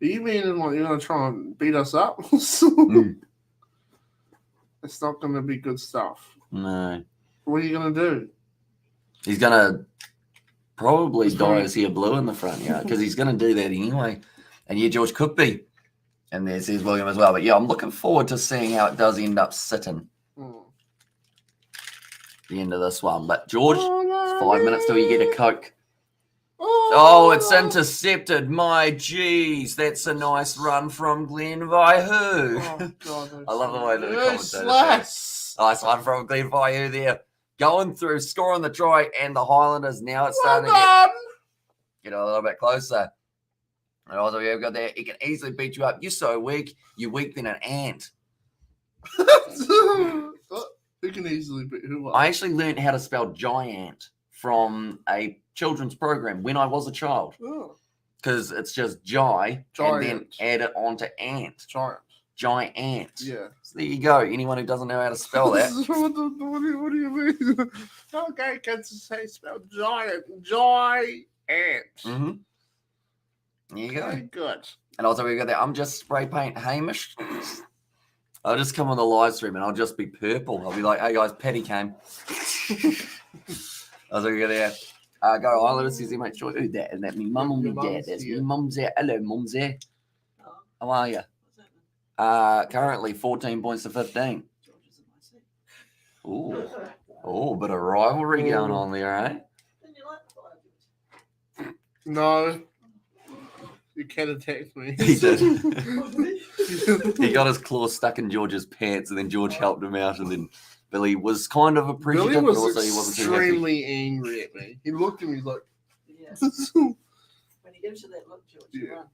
Are you meaning like you're going to try and beat us up? It's not going to be good stuff. No. What are you going to do? He's going to probably dye his hair blue in the front yard because he's going to do that anyway. And George could be. And there says William as well. But I'm looking forward to seeing how it does end up sitting. The end of this one. But George, it's 5 minutes till you get a Coke. Oh, it's intercepted. My geez, that's a nice run from Glenn Vaihu. Oh, God, I love the way that the commentators. Nice one from Glenn Vaihu there. Going through, scoring the try, and the Highlanders now it's starting to get a little bit closer. And also, you've got that. He can easily beat you up. You're so weak. You're weak than an ant. Who can easily beat who? I actually learned how to spell giant from a children's program when I was a child. Because it's just giant, and then add it on to ant. Giant. Yeah. So there you go. Anyone who doesn't know how to spell that. what do you mean? Okay, kids say spell giant. Giant. Mm-hmm. There you go. Okay, good. And also we got that. I'm just spray paint Hamish. I'll just come on the live stream and I'll just be purple. I'll be like, hey guys, Paddy came. Also we got that. Go Islanders, says mate, sure who that? Is that me mum or me dad? That's me mum's there. Hello, mum's there. How are you? Currently 14 points to 15. Oh, bit of rivalry going on there, eh? No. You can't attack me. He did. He got his claw stuck in George's pants, and then George helped him out, and then Billy was kind of appreciative, Billy was but also he wasn't too extremely angry at me. He looked at me like, when he gives you that look, George, you run.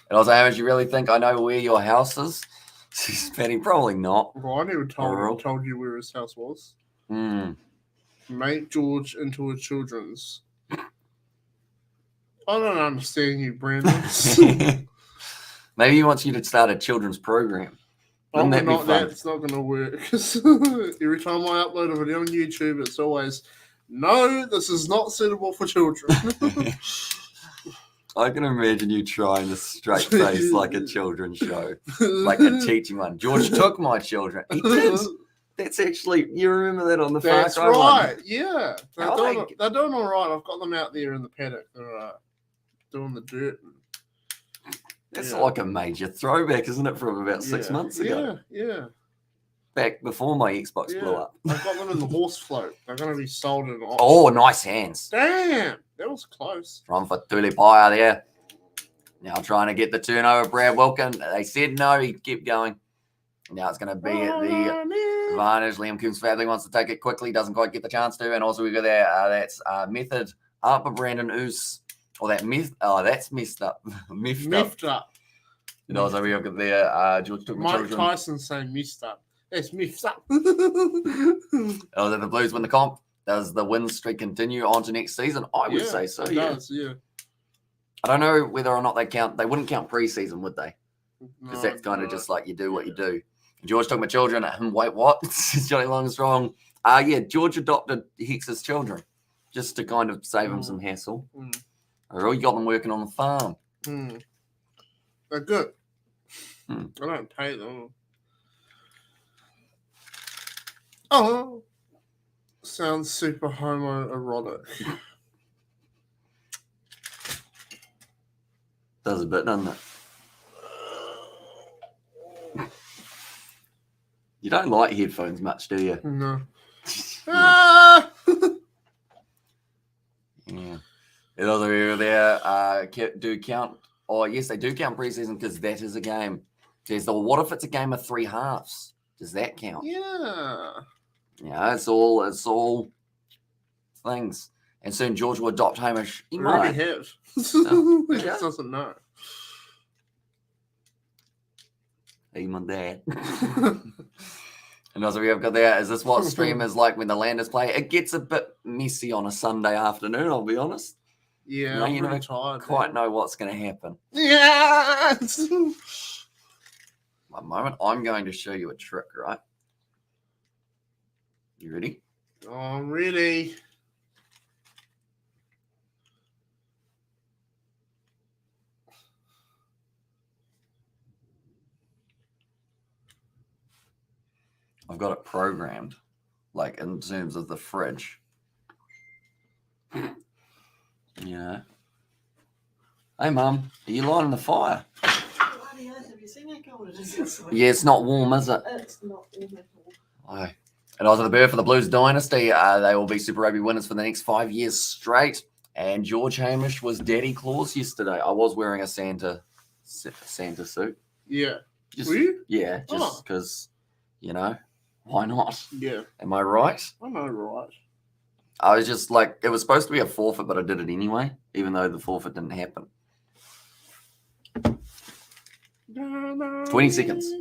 And I was like, do you really think I know where your house is? She's Paddy, probably not. Well, I never told you where his house was. Make George into a children's. I don't understand you, Brandon. Maybe he wants you to start a children's program. Wouldn't that be fun? That's not going to work. Every time I upload a video on YouTube, it's always, no, this is not suitable for children. I can imagine you trying to straight face like a children's show, like a teaching one. George took my children. He did. That's actually, you remember that on the Far Cry right. one? Yeah. They're doing all right. I've got them out there in the paddock. They're doing the dirt. That's like a major throwback, isn't it, from about 6 months ago? Yeah. Back before my Xbox blew up. I've got them in the horse float. They're going to be sold in Oxford. Oh, nice hands. Damn. That was close. From for Tulipaya there. Now trying to get the turnover, Brad Wilkin. They said no, he kept going. Now it's going to be at the advantage. Liam Coombs family wants to take it quickly, doesn't quite get the chance to. And also we got there, that's Method up for Brandon Oos. Or that that's messed up. Miffed up. And also we got there, George took my Mike Tyson saying messed up. That's miffed up. Oh, the Blues win the comp. Does the win streak continue on to next season? I would say so, it does, yeah. I don't know whether or not they wouldn't count pre-season, would they? Because No, that's kind of just like you do what you do. George took my children. Wait, what? Johnny Longstrong. Yeah, George adopted Hex's children just to kind of save him some hassle. I really got them working on the farm. They're good. I don't pay them. Oh, sounds super homoerotic. Does a bit, doesn't it? You don't like headphones much, do you? No. Yeah. It also there do count. Oh, yes, they do count preseason because that is a game. There's the what if it's a game of 3 halves? Does that count? Yeah. Yeah, it's all things. And soon George will adopt Hamish. He Already might. have. He just doesn't know. Hey, my dad. And also we have got there, is this what stream is like when the Landers play? It gets a bit messy on a Sunday afternoon, I'll be honest. Yeah, you I'm never tired. quite know what's going to happen. Yeah. One moment, I'm going to show you a trick, right? You ready? Oh, I'm ready. I've got it programmed, like in terms of the fridge. Yeah. Hey, Mum, are you lighting the fire? Bloody hell, have you seen how cold it is outside? Yeah, it's not warm, is it? It's not warm at all. Aye. And also the birth for the Blues dynasty. They will be Super Rugby winners for the next 5 years straight. And George Hamish was Daddy Claus yesterday. I was wearing a Santa suit. Yeah. Just, Were you? Yeah, just because, why not? Yeah. Am I right? I know, right. I was just like, it was supposed to be a forfeit, but I did it anyway, even though the forfeit didn't happen. 20 seconds.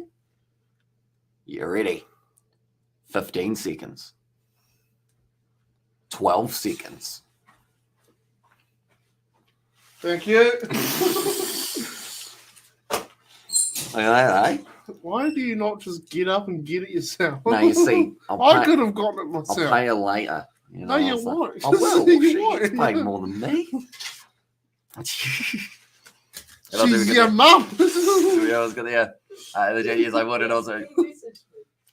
You ready? 15 seconds. 12 seconds. Thank you. Look at that, eh? Why do you not just get up and get it yourself? No, you see, I could have gotten it I'll myself. pay her later. No, you won't. I will. You She gets won't. paid more than me. She's your mum. Yeah, I was gonna, yeah. The JDs I would, and also.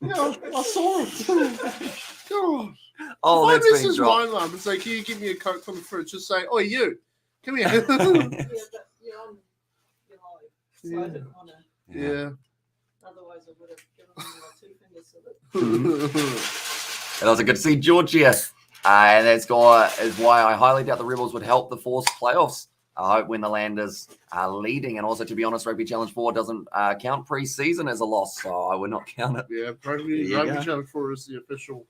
Yeah, I saw it. God. Oh, If that's this been is dropped. my mum and say, can you give me a Coke from the fridge? Just say, oh, you. Come here. Yeah, but you're on your live, so I didn't want to. Yeah. Otherwise, I would have given you my 2 fingers of it. And also good to see George here. And that's is why I highly doubt the Rebels would help the Force playoffs. I hope when the Landers are leading. And also, to be honest, Rugby Challenge 4 doesn't count pre-season as a loss, so I would not count it. Yeah, There Rugby you go. Challenge 4 is the official.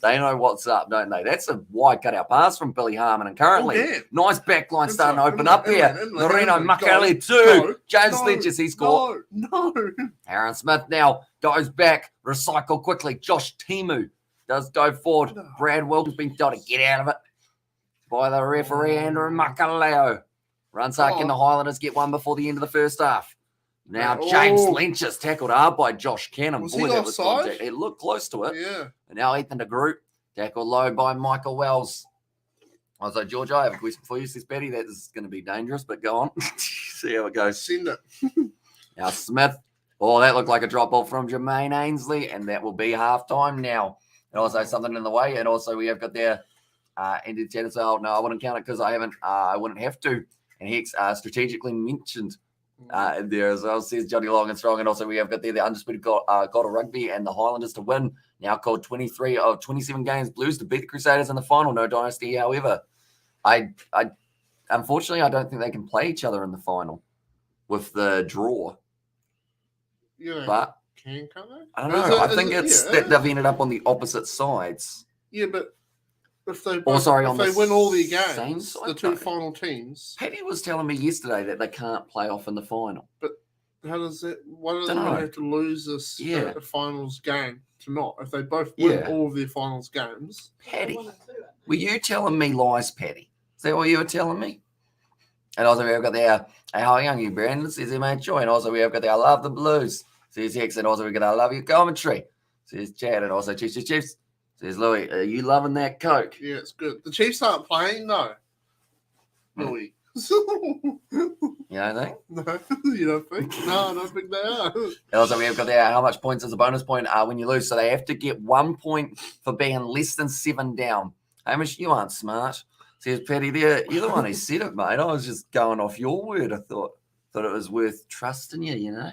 They know what's up, don't they? That's a wide cutout pass from Billy Harmon. And currently, damn. nice backline Inside, starting to open inlet, up here. inlet, Marino inlet. Makali Go, 2. James no, Sledges, he scored. No. Aaron Smith now goes back. Recycle quickly. Josh Timu. does go forward. Brad Wilton's been told to get out of it by the referee, Andrew Makaleo. Runsark and the Highlanders get one before the end of the first half. Now James Lynch is tackled hard by Josh Cannon. Was Boy, he that was offside? contact. It looked close to it. Yeah. And now Ethan de Groot, tackled low by Michael Wells. So, George, I have a question for you, says Betty. That is going to be dangerous, but go on. See how it goes. Send it. Now, Smith. Oh, that looked like a drop off from Jermaine Ainsley, and that will be halftime now. And also something in the way. And also, we have got there Andy Chatter. So, no, I wouldn't count it because I haven't. I wouldn't have to. And Hex strategically mentioned there as well, says Johnny Long and Strong. And also, we have got there the undisputed God of Rugby and the Highlanders to win. Now called 23 of 27 games. Blues to beat the Crusaders in the final. No dynasty, however. I unfortunately, I don't think they can play each other in the final with the draw. Yeah, but can't they? I don't know. I think it's that they've ended up on the opposite sides. Yeah, but if they win all their games, the two final teams. Paddy was telling me yesterday that they can't play off in the final. But how does that? Why do they have to lose this the finals game to not? If they both win all of their finals games, Paddy, were you telling me lies, Paddy? Is that what you were telling me? And also we have got there, how young are you, Brandon? Says mate Joy. And also we have got there, I love the Blues. Says Hex. And also we got I love your commentary. Says Chad. And also Chiefs. Says Louis, are you loving that Coke? Yeah, it's good. The Chiefs aren't playing, no. Louis. You don't think? No, you don't think? No, I don't think they are. And also we have got there, how much points is a bonus point when you lose? So they have to get 1 point for being less than 7 down. Hamish, you aren't smart. Says Paddy there, you're the one who said it, mate. I was just going off your word. I thought it was worth trusting you, you know.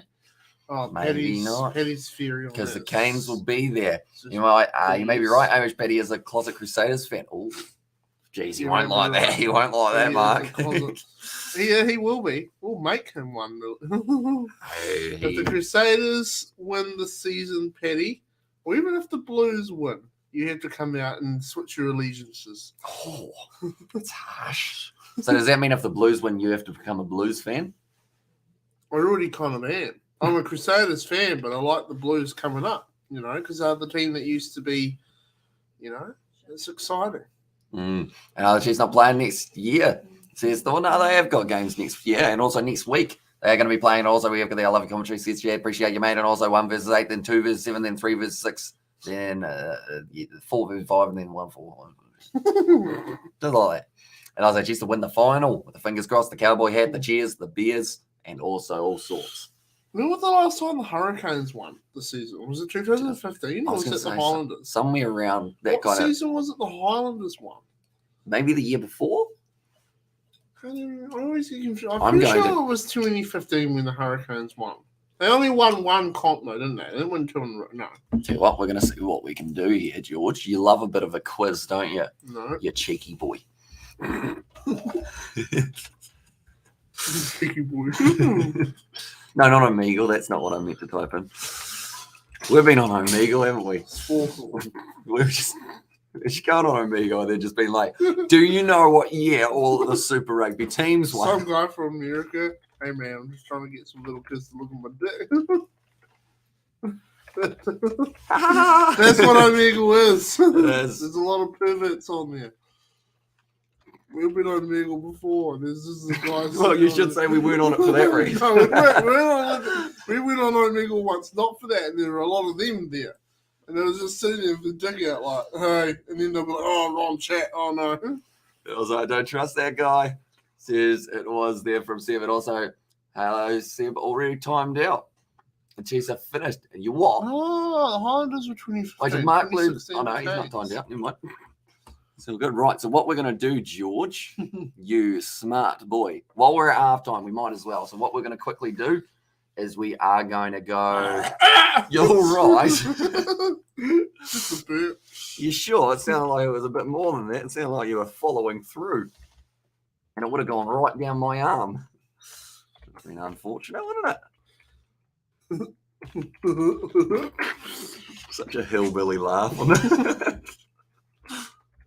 Oh, maybe not. Paddy's furious. Because the Canes will be there. You might, you may be right, Hamish. Paddy is a closet Crusaders fan. Oh, geez, he won't like that. He won't like that, Mark. Yeah, he will be. We'll make him one. If the Crusaders win the season, Paddy, or even if the Blues win, you have to come out and switch your allegiances. Oh, that's harsh. So does that mean if the Blues win, you have to become a Blues fan? I already kind of am. I'm a Crusaders fan, but I like the Blues coming up, you know, because they're the team that used to be, you know, it's exciting. And she's not playing next year. Says the one, no, they have got games next year, and also next week. They're going to be playing. Also, we have got the I love your commentary. Says, yeah, appreciate you, mate. And also 1 versus 8, then 2 versus 7, then 3 versus 6. Then 4 versus 5, and then 1 for 1. Just like that. And I was like, just to win the final with the fingers crossed, the cowboy hat, the cheers, the beers, and also all sorts. When was the last time the Hurricanes won the season? Was it 2015 or was it the Highlanders? Somewhere around that what kind of. What season was it the Highlanders won? Maybe the year before? I always get confused. I'm pretty sure it was 2015 when the Hurricanes won. They only won 1 comp, though, didn't they? They didn't win 2 in a row. No. Tell you what, we're going to see what we can do here, George. You love a bit of a quiz, don't you? No. You cheeky boy. Cheeky boy. No, not Omegle. That's not what I meant to type in. We've been on Omegle, haven't we? We're just going on Omegle and they're just being like, do you know what year all of the Super Rugby teams won? Some guy from America. Hey, man, I'm just trying to get some little kids to look at my dick. That's what Omegle is. There's a lot of perverts on there. We've been on Omegle before. There's just a guy. Well, you should say we weren't on it for that reason. No, we went on Omegle once, not for that, and there were a lot of them there. And they was just sitting there with the dick out like, hey, and then they'll be like, oh, wrong chat, oh no. It was like, don't trust that guy. Says it was there from Seb. And also, hello, Seb, already timed out. And Chiefs have finished. And you what? Oh, the Highlanders were 2015. Wait, did Mark lose? Oh, no, he's not timed out. Never mind. So good. Right. So what we're going to do, George, you smart boy, while we're at halftime, we might as well. So what we're going to quickly do is we are going to go. You're right. Just a bit. You sure? It sounded like it was a bit more than that. It sounded like you were following through. And it would have gone right down my arm. It's been unfortunate, wouldn't it? Such a hillbilly laugh.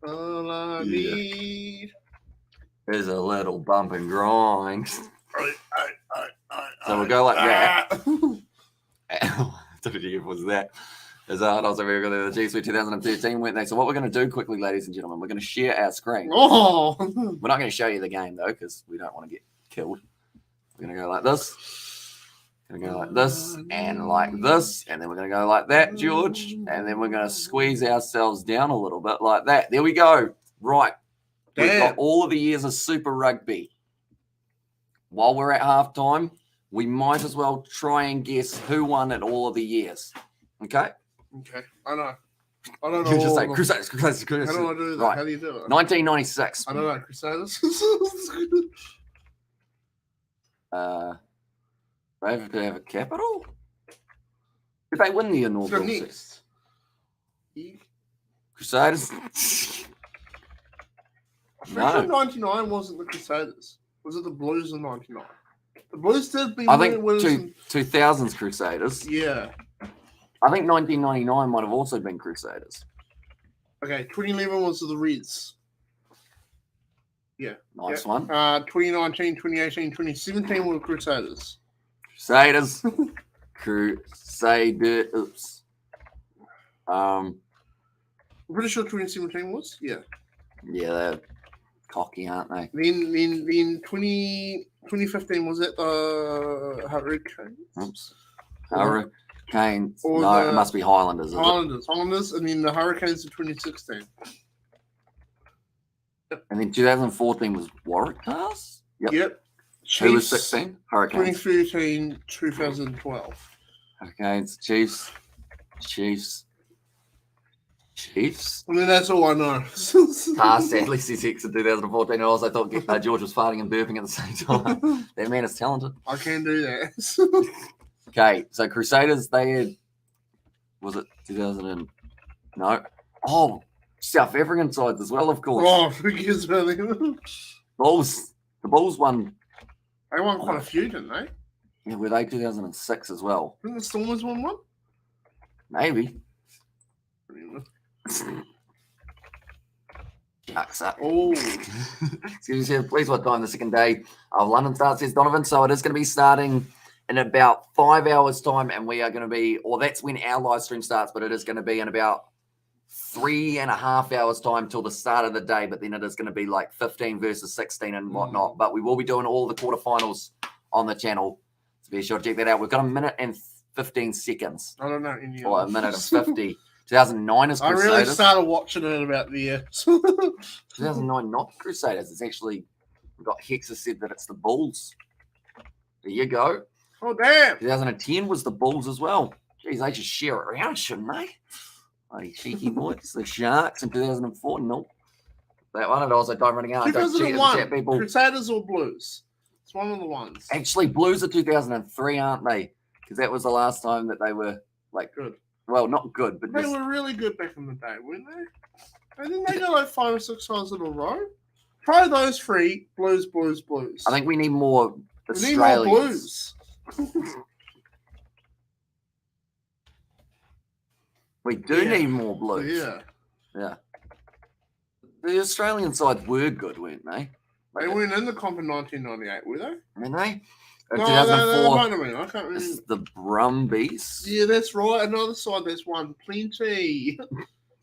All I need is a little bump and grind. So we'll go like that. WTF was that? Is that also very good? The Chiefs were 2013, weren't they? So what we're going to do quickly, ladies and gentlemen, we're going to share our screen. Oh, We're not going to show you the game though, because we don't want to get killed. We're going to go like this. Going to go like this and like this, and then we're going to go like that, George, and then we're going to squeeze ourselves down a little bit like that. There we go. Right. We've got all of the years of Super Rugby. While we're at halftime, we might as well try and guess who won at all of the years. Okay? Okay. I know. I don't know. You just say Crusaders. How do I do that? Right. How do you do it? 1996. I don't know. Crusaders. They have a capital? Did they win the inaugural season? Next. Crusaders? I'm pretty sure 99 wasn't the Crusaders. Was it the Blues in 99? The Blues did be I think winners 2000s Crusaders. Yeah. I think 1999 might have also been Crusaders. Okay, 2011 was the Reds. Yeah. Nice one. 2019, 2018, 2017 were Crusaders. Crusaders. Crusaders. Oops. I'm pretty sure 2017 was. Yeah. Yeah, they're cocky, aren't they? Then 2015 was it the Hurricanes? Oops. Hurricanes. Or No, the it must be Highlanders. Highlanders, and then the Hurricanes in 2016. And then 2014 was Warwick Cars? Yep. Who was 16? Hurricanes. 2013, 2012. Hurricanes, Chiefs. I mean, that's all I know. Sadly, C6 in 2014. I also thought George was farting and burping at the same time. That man is talented. I can do that. Okay, so Crusaders, they had, was it 2000 and, no? Oh, South African sides as well, of course. Oh, who cares about them? Bulls. The Bulls won. They won quite a few, didn't they? Yeah, were they 2006 as well? Didn't the Stormers win one? Maybe. Shucks up. Oh. Excuse me, please, what time the second day of London starts, says Donovan. So it is going to be starting in about 5 hours' time, and we are going to be, or that's when our live stream starts, but it is going to be in about 3.5 hours' time till the start of the day, but then it is going to be like 15 versus 16 and whatnot. But we will be doing all the quarterfinals on the channel, so be sure to check that out. We've got a minute and 15 seconds. I don't know any or a minute and 50. 2009 is Crusaders. I really started watching it about the year. 2009, not Crusaders. It's actually, we've got Hexa said that it's the Bulls. There you go. Oh, damn. 2010 was the Bulls as well. Jeez, they should share it around, shouldn't they? Bloody cheeky boys. The Sharks in 2004. Nope. That one, and also time running out. 2001, Crusaders or Blues? It's one of the ones. Actually, Blues are 2003, aren't they? Because that was the last time that they were, like, good. Well, not good, but they were really good back in the day, weren't they? And then they go like 5 or 6 times in a row. Try those 3. Blues. I think we need more Australians. We need more Blues. We do need more Blues. Yeah. The Australian sides were good, weren't they? They weren't in the comp in 1998, were they? Weren't they? No, 2004. I can't remember. This is the Brumbies. Yeah, that's right. Another side that's won plenty.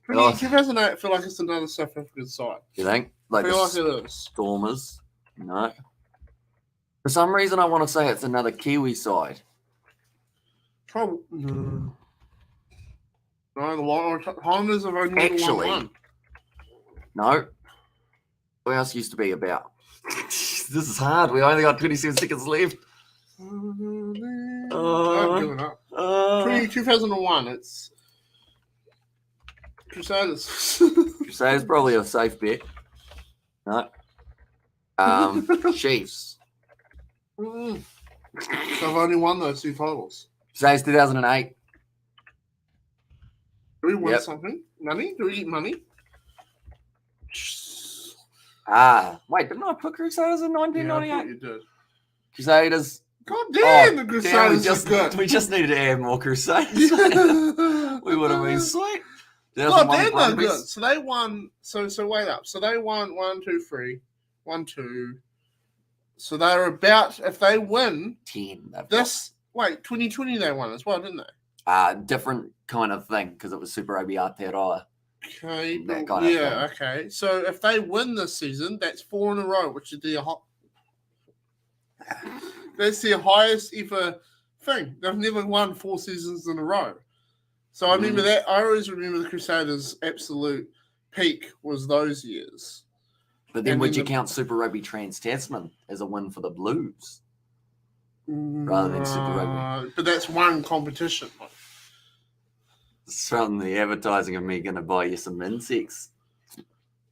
2008, I feel like it's another South African side. You think? I feel like it is. Stormers. No. For some reason, I want to say it's another Kiwi side. No, the Highlanders have only actually won one. No. Who else used to be about? This is hard. We only got 27 seconds left. I'm giving up. 2001. It's Crusaders. Crusaders probably a safe bet. No. Chiefs. They've only won those 2 titles. Crusaders 2008. Do we win something? Money? Do we eat money? Wait, didn't I put Crusaders in 1998? Yeah, I thought you did. Crusaders. God damn, the Crusaders are good. We just needed to add more Crusaders. We would have been sweet. God damn, they're good. So they won. So wait up. So they won 1, 2, 3. 1, 2. So they're about, if they win 10. this, 2020 they won as well, didn't they? Different kind of thing because it was Super Rugby Aotearoa. Okay, That kind of yeah, okay. So if they win this season, that's 4 in a row, which is that's their highest ever thing. They've never won 4 seasons in a row. So I remember that. I always remember the Crusaders' absolute peak was those years. But then would you count Super Rugby Trans-Tasman as a win for the Blues rather than Super Rugby? But that's one competition. It's from the advertising of me going to buy you some insects.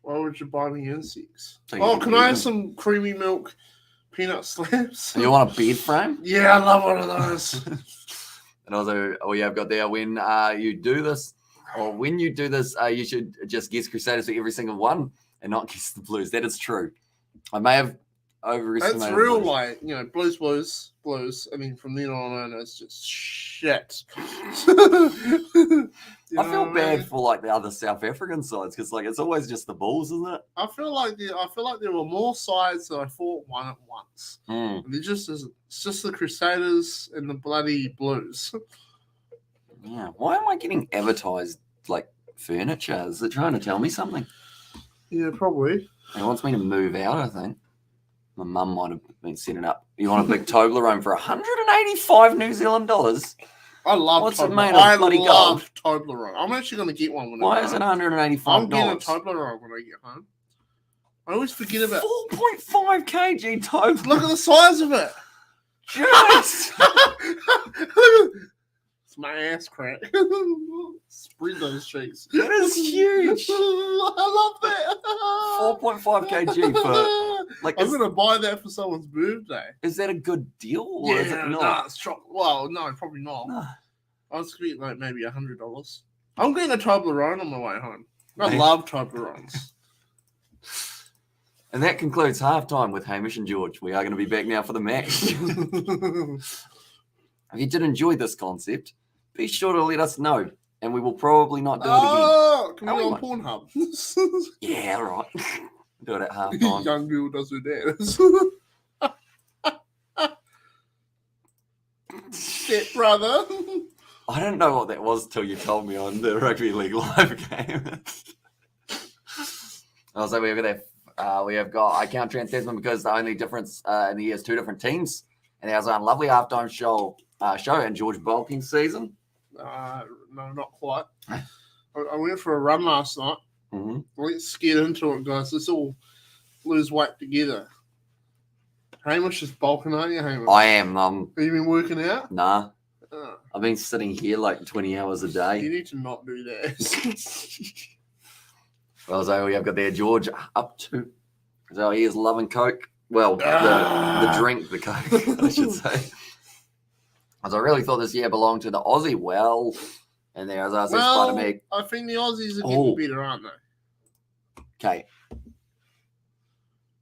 Why would you buy me insects? So Can I have some creamy milk peanut slabs? You want a bed frame? Yeah, I love one of those. And also, I've got there, when you do this, you should just guess Crusaders for every single one and not guess the Blues. That is true. I may have overestimated. That's real, like, Blues. I mean, from then on, it's just shit. I feel bad for like the other South African sides because like it's always just the Bulls, isn't it? I feel like there were more sides that I thought won at once. And it just isn't. It's just the Crusaders and the bloody Blues. Yeah. Why am I getting advertised like furniture? Is it trying to tell me something? Yeah, probably. It wants me to move out, I think. My mum might have been setting up. You want a big Toblerone for 185 New Zealand dollars? I love What's Toblerone. it made of? Bloody gold? Toblerone. I'm actually going to get one when Why is it 185? I'm getting a Toblerone when I get home. I always forget about 4.5 kg Toblerone. Look at the size of it. Yes. It's my ass crack. Spread those cheeks. That is huge. I love that. 4.5 kg for like. I'm gonna buy that for someone's birthday. Is that a good deal? Or is it not? No, it's well, no, probably not. No. I was getting like maybe $100. I'm getting a Toblerone on my way home. I love Toblerones. And that concludes halftime with Hamish and George. We are going to be back now for the match. If you did enjoy this concept, be sure to let us know, and we will probably not do it again. Can we go on Pornhub? Yeah, all right. Do it at halftime. Young girl does her dance. Step brother. I didn't know what that was till you told me on the Rugby League live game. Also, we have got I count Trans-Tasman because the only difference in the year is 2 different teams, and there was a lovely halftime show in George Bulking's season. No, not quite. I went for a run last night. Mm-hmm. Let's get into it, guys. Let's all lose weight together. Hamish is bulking, aren't you, Hamish? I am. Have you been working out? Nah. I've been sitting here like 20 hours a day. You need to not do that. Well, so we have got there George up to. So he is loving Coke. Well, the drink, the Coke, I should say. As I really thought this year belonged to the Aussie. Well, and there, as I said, Spider-Man. I think the Aussies are getting better, aren't they? Okay.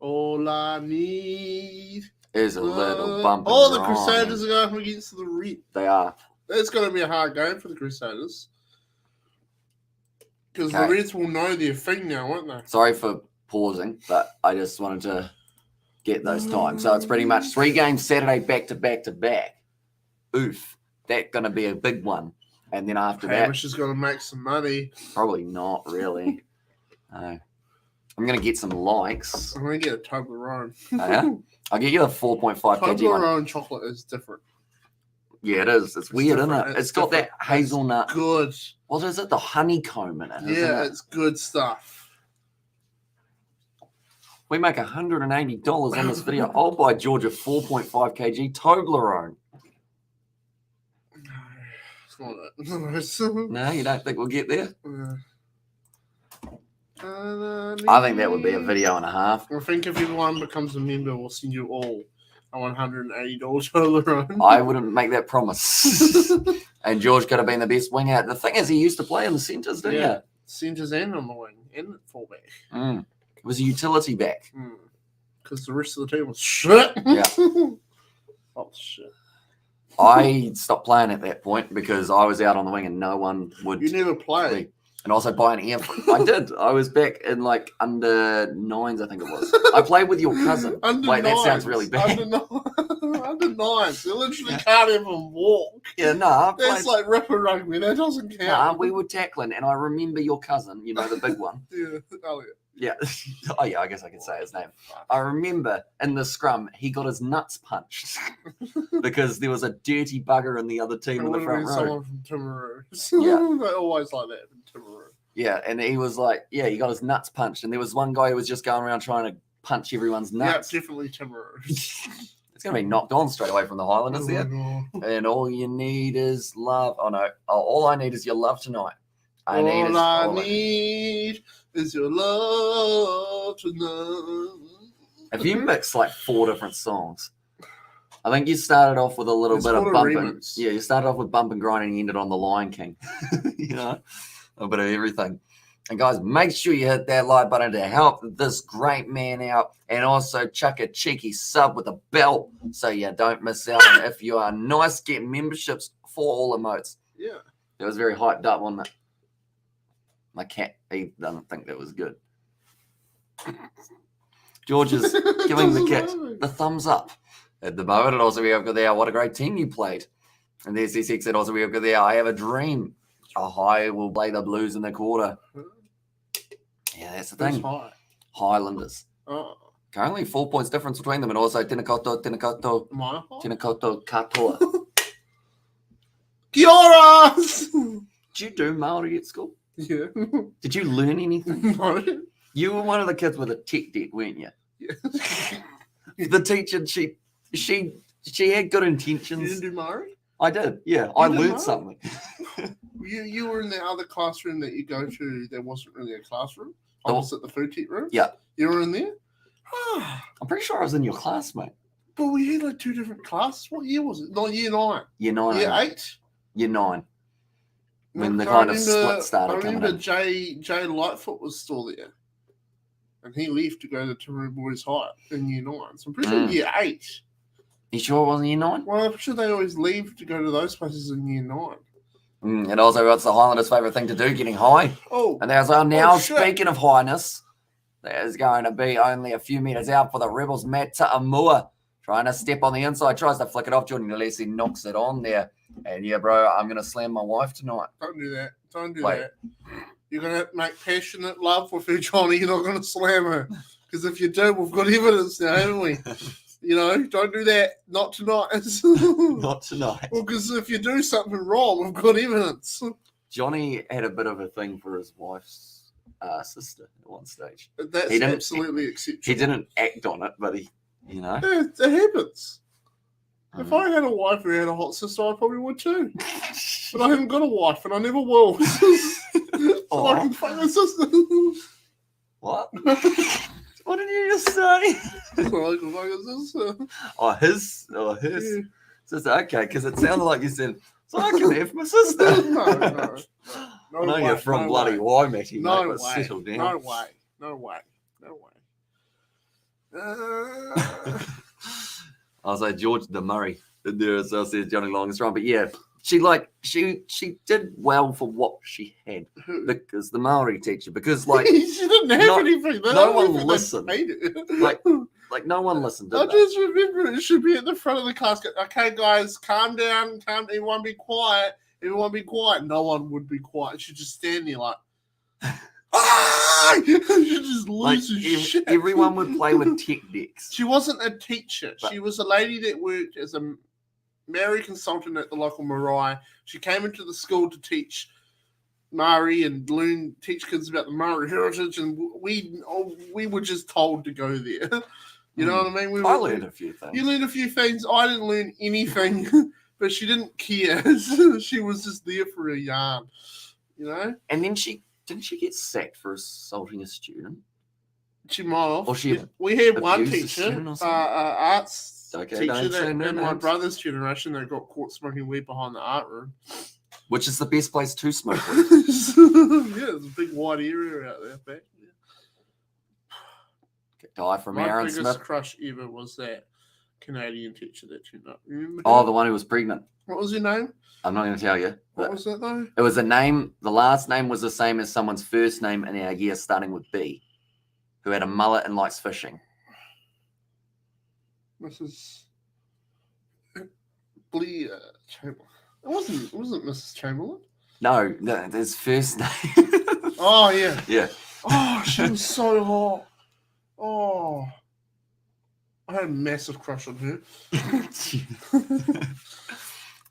All I need is a little bump. The Crusaders are going against the Reds. They are. It's going to be a hard game for the Crusaders. Because the Reds will know their thing now, won't they? Sorry for pausing, but I just wanted to get those times. So it's pretty much 3 games Saturday back to back to back. Oof. That's going to be a big one. And then after that... Hamish is going to make some money. Probably not, really. I'm going to get some likes. I'm going to get a Toblerone. I'll get you a 4.5 kg one. Toblerone chocolate is different. Yeah, it is. It's weird, isn't it? It's got that hazelnut. It's good. What is it? The honeycomb in it. Yeah, it's good stuff. We make $180 on this video. I'll buy George a 4.5 kg Toblerone. It's not it. No, you don't think we'll get there? I I think that would be a video and a half. I think if everyone becomes a member, we'll send you all a $180 Toblerone. I wouldn't make that promise. And George could have been the best winger. The thing is, he used to play in the centres, didn't he? Centres and on the wing and fullback. It was a utility back. Because the rest of the team was shit. Yeah. Oh, shit. I stopped playing at that point because I was out on the wing and no one would. You never played. and also buy an air. I did. I was back in like under 9s, I think it was. I played with your cousin. Under Wait, that nines. sounds really bad. Under 9s. You literally can't even walk. Yeah, no. That's like Ripper Rugby. That doesn't count. Nah, we were tackling, and I remember your cousin, you know, the big one. Yeah, Elliot. Yeah. Oh, yeah, I guess I can say his name. I remember in the scrum, he got his nuts punched because there was a dirty bugger in the other team in the front row. Someone from Timaru. Yeah. They always like that in Timaru. Yeah, and he was like, yeah, he got his nuts punched. And there was one guy who was just going around trying to punch everyone's nuts. Yeah, definitely Timaru. It's going to be knocked on straight away from the Highlanders there. And all you need is love. Oh, no. Oh, all I need is your love tonight. All I need is your love tonight. Have you mixed like 4 different songs? I think you started off with a little bit of bumping. Yeah, you started off with bump and grind and you ended on the Lion King. You know, a bit of everything. And guys, make sure you hit that like button to help this great man out, and also chuck a cheeky sub with a bell so you don't miss out. And if you are nice, get memberships for all emotes. Yeah, it was very hyped up on that. My cat, he doesn't think that was good. George is giving the cat the thumbs up at the moment. And also we have got there, what a great team you played. And there's C6 said also we have got there, I have a dream. A high will play the Blues in the quarter. Yeah, that's the thing. Highlanders. Currently 4 points difference between them, and also Tinakoto Katoa. Kia ora! Did you do Maori at school? Yeah. Did you learn anything? No. You were one of the kids with a tech deck, weren't you? Yeah. The teacher, she had good intentions. You didn't do Maori? I did, yeah. I learned something. You were in the other classroom that you go to. There wasn't really a classroom. Opposite the food tech room. Yeah. You were in there? I'm pretty sure I was in your class, mate. But we had like 2 different classes. What year was it? No, year 9. Year 9. Year 8? Year 9. When the kind of split started coming in. I remember Jay Lightfoot was still there. And he left to go to Timaru Boys High in year 9. So I'm pretty sure year 8. You sure it wasn't year 9? Well, I'm sure they always leave to go to those places in year 9. And also, what's the Highlanders' favourite thing to do? Getting high. Oh. And there's now, speaking of highness, there's going to be only a few metres out for the Rebels. Matt Ta'amua trying to step on the inside, tries to flick it off. Jordan Alessi knocks it on there. And yeah, bro, I'm going to slam my wife tonight. Don't do that. Don't do that. You're going to make passionate love with her, Johnny. You're not going to slam her. Because if you do, we've got evidence now, haven't we? You know, don't do that. Not tonight. Not tonight. Well, because if you do something wrong, we've got evidence. Johnny had a bit of a thing for his wife's sister at one stage. That's absolutely acceptable. He didn't act on it, but he, you know. Yeah, it happens. If I had a wife who had a hot sister, I probably would too. But I haven't got a wife, and I never will. So I can fuck my sister. What? What did you just say? So I can fuck my sister. His sister. Okay, because it sounded like you said, so I can have my sister. No. I know you're from bloody Waimate, no mate, but settle down. No way. I was like, George the Murray. There, so I said Johnny Long is wrong. But yeah, she did well for what she had. Because the Maori teacher, because like she didn't have anything. No one listened. Like no one listened. I just remember it should be at the front of the class. Okay, guys, calm down. Everyone be quiet. No one would be quiet. She'd just stand there like she just loses shit. Everyone would play with tech decks. She wasn't a teacher. She was a lady that worked as a Maori consultant at the local marae. She came into the school to teach Maori and teach kids about the Maori heritage, and we were just told to go there. You know what I mean? I learned a few things. You learned a few things. I didn't learn anything, but she didn't care. She was just there for a yarn, you know? And then didn't she get sacked for assaulting a student? She might have. We had one teacher, arts teacher in my names. brother's generation that got caught smoking weed behind the art room. Which is the best place to smoke weed. Yeah, there's a big wide area out there back there. Die from Aaron Smith. My biggest crush ever was that Canadian teacher that turned up. Remember? Oh, her? the one who was pregnant. What was her name? I'm not going to tell you. What was that though? It was a name. The last name was the same as someone's first name in our year, starting with B, who had a mullet and likes fishing. Mrs. Blair Chamberlain. It wasn't Mrs. Chamberlain. No, his first name. Oh yeah. Yeah. Oh, she was so hot. Oh, I had a massive crush on her.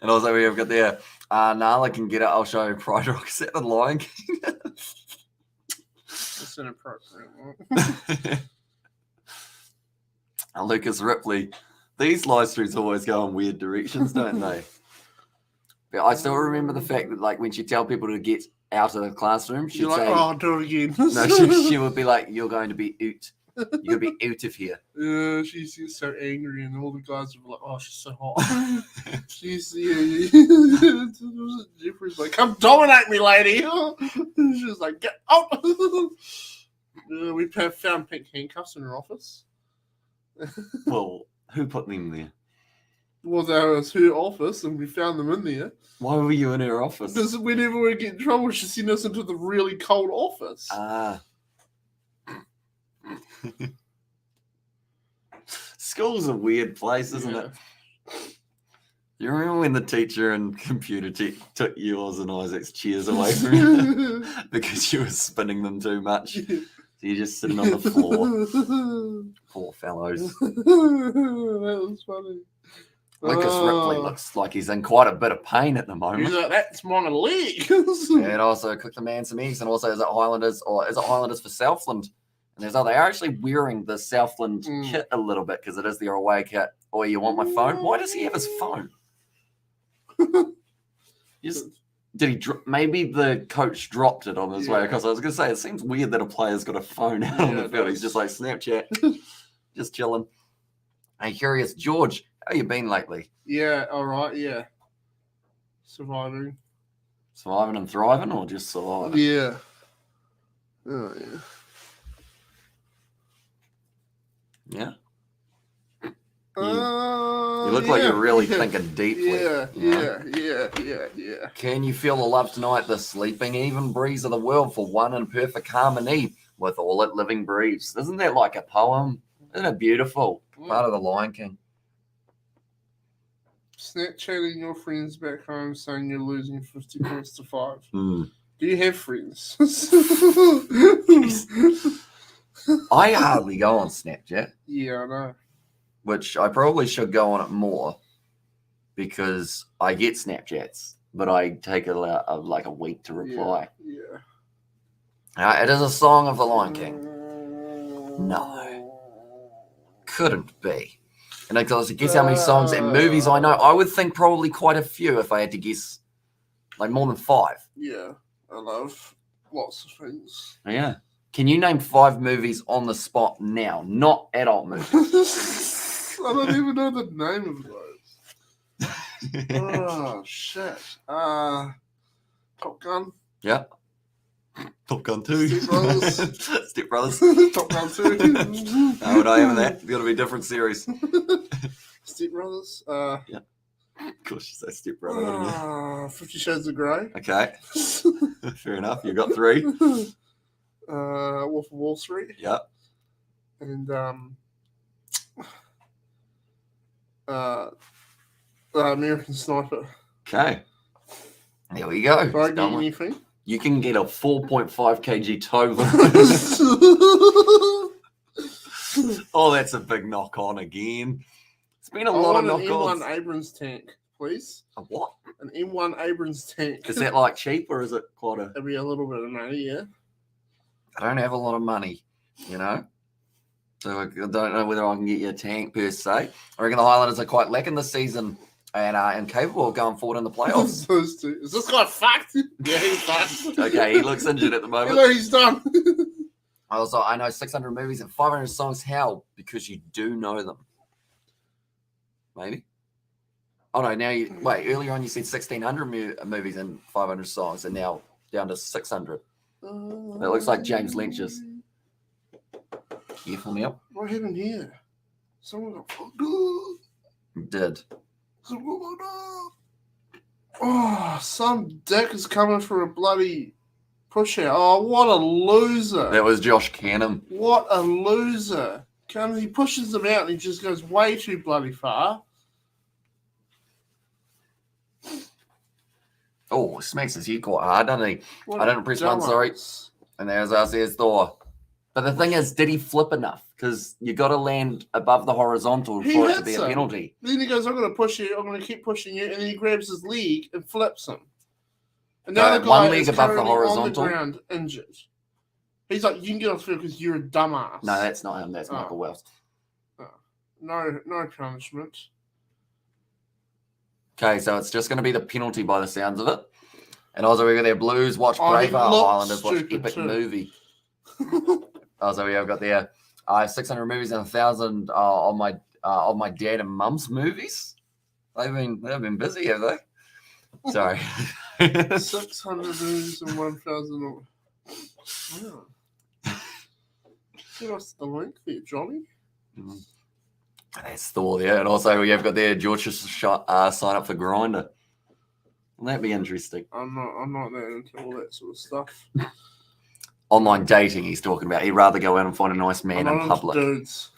And also we've got there, Nala can get it. I'll show you Pride Rock. Is that the Lion King? That's inappropriate. Right? Lucas Ripley. These live streams always go in weird directions, don't they? But I still remember the fact that, like, when she tell people to get out of the classroom, she'd You're like, say, "Oh, I'll do it again." no, she would be like, "You're going to be out. You're going to be out of here." Yeah, she's so angry, and all the guys were like, "Oh, she's so hot." She's Jeffrey's like, "Come dominate me, lady." She's like, "Get out." We found pink handcuffs in her office. Well, who put them there? Well, that was her office, and we found them in there. Why were you in her office? Because whenever we get in trouble, she sent us into the really cold office. School's a weird place, isn't it? You remember when the teacher in computer took yours and Isaac's chairs away from you because you were spinning them too much? So you're just sitting on the floor. Poor fellows. That was funny. Lucas Ripley looks like he's in quite a bit of pain at the moment. He's like, "That's my leg." And also cooked the man some eggs, and also is it Highlanders for Southland? And they are actually wearing the Southland kit a little bit because it is their away kit. Or you want my phone? Why does he have his phone? Did he? Maybe the coach dropped it on his way because I was going to say it seems weird that a player's got a phone out on the field. He's just like Snapchat, just chilling. Hey, Curious George, how you been lately? Yeah, all right, yeah. Surviving And thriving, or just surviving? Yeah. Oh yeah. Yeah. You look like you're really thinking deeply. Yeah. Can you feel the love tonight? The sleeping even breeze of the world for one in perfect harmony with all it living breathes. Isn't that like a poem? Isn't it beautiful? Part of the Lion King. Snapchatting your friends back home saying you're losing 50 points to 5. Do you have friends? I hardly go on Snapchat. Yeah, I know. Which I probably should go on it more because I get Snapchats, but I take like a week to reply. Yeah. It is a song of the Lion King. No. Couldn't be. And I got to guess how many songs and movies I know. I would think probably quite a few if I had to guess, like more than 5. Yeah, I love lots of things. Yeah. Can you name 5 movies on the spot now? Not adult movies. I don't even know the name of those. Oh, shit. Top Gun. Yeah. Top Gun 2. Step Brothers. Step Brothers. Top Gun 2. No, we're not having that. It's got to be a different series. Step Brothers. Yeah. Of course you say Step Brother. 50 Shades of Grey. Okay. Fair enough. You got 3. Wolf of Wall Street. Yep. And American Sniper. Okay. There we go. Do I get anything? You can get a 4.5 kg tow. Oh, that's a big knock on again. It's been a lot of knock ons. An M1 Abrams tank, please. A what? An M1 Abrams tank. Is that like cheap or is it quite a? It'd be a little bit of money, yeah. I don't have a lot of money, you know. So I don't know whether I can get you a tank per se. I reckon the Highlanders are quite lacking this season and capable of going forward in the playoffs. Those two. Is this guy fucked? Yeah, he's fucked. Okay, he looks injured at the moment. Hello, he's done. I know 600 movies and 500 songs. How? Because you do know them. Maybe. Oh no! Now you wait. Earlier on, you said 1,600 movies and 500 songs, and now down to 600. That looks like James Lynch's. Careful now. What happened here? Someone got fucked. did. Oh, some dick is coming for a bloody push out. Oh, what a loser. That was Josh Canham. What a loser. He pushes them out and he just goes way too bloody far. Oh, smacks his head quite hard, doesn't he? What I didn't press one, sorry. dumbass. And there's our says Thor. But the thing is, did he flip enough? Because you got to land above the horizontal He for it to hits be a him. penalty. Then he goes, I'm going to push you. I'm going to keep pushing you. And then he grabs his leg and flips him. And now No, the guy one leg is above the currently on the horizontal. ground injured. He's like, you can get off the field because you're a dumbass. No, that's not him. That's Oh. Michael Wells. No punishment. Okay, so it's just going to be the penalty by the sounds of it. And also we got their Blues, watch Oh, he Braveheart, looked Highlanders, watch stupid Epic too. Movie. Also we have got there 600 movies and 1,000 on my dad and mum's movies. They've been busy, have they? Sorry. 600 movies and 1,000. Wow. Give us the link there, Johnny. That's Thor there. And also we have got there George sign up for Grindr. Will that be interesting? I'm not that into all that sort of stuff. Online dating he's talking about. He'd rather go out and find a nice man I'm in not public. into dudes.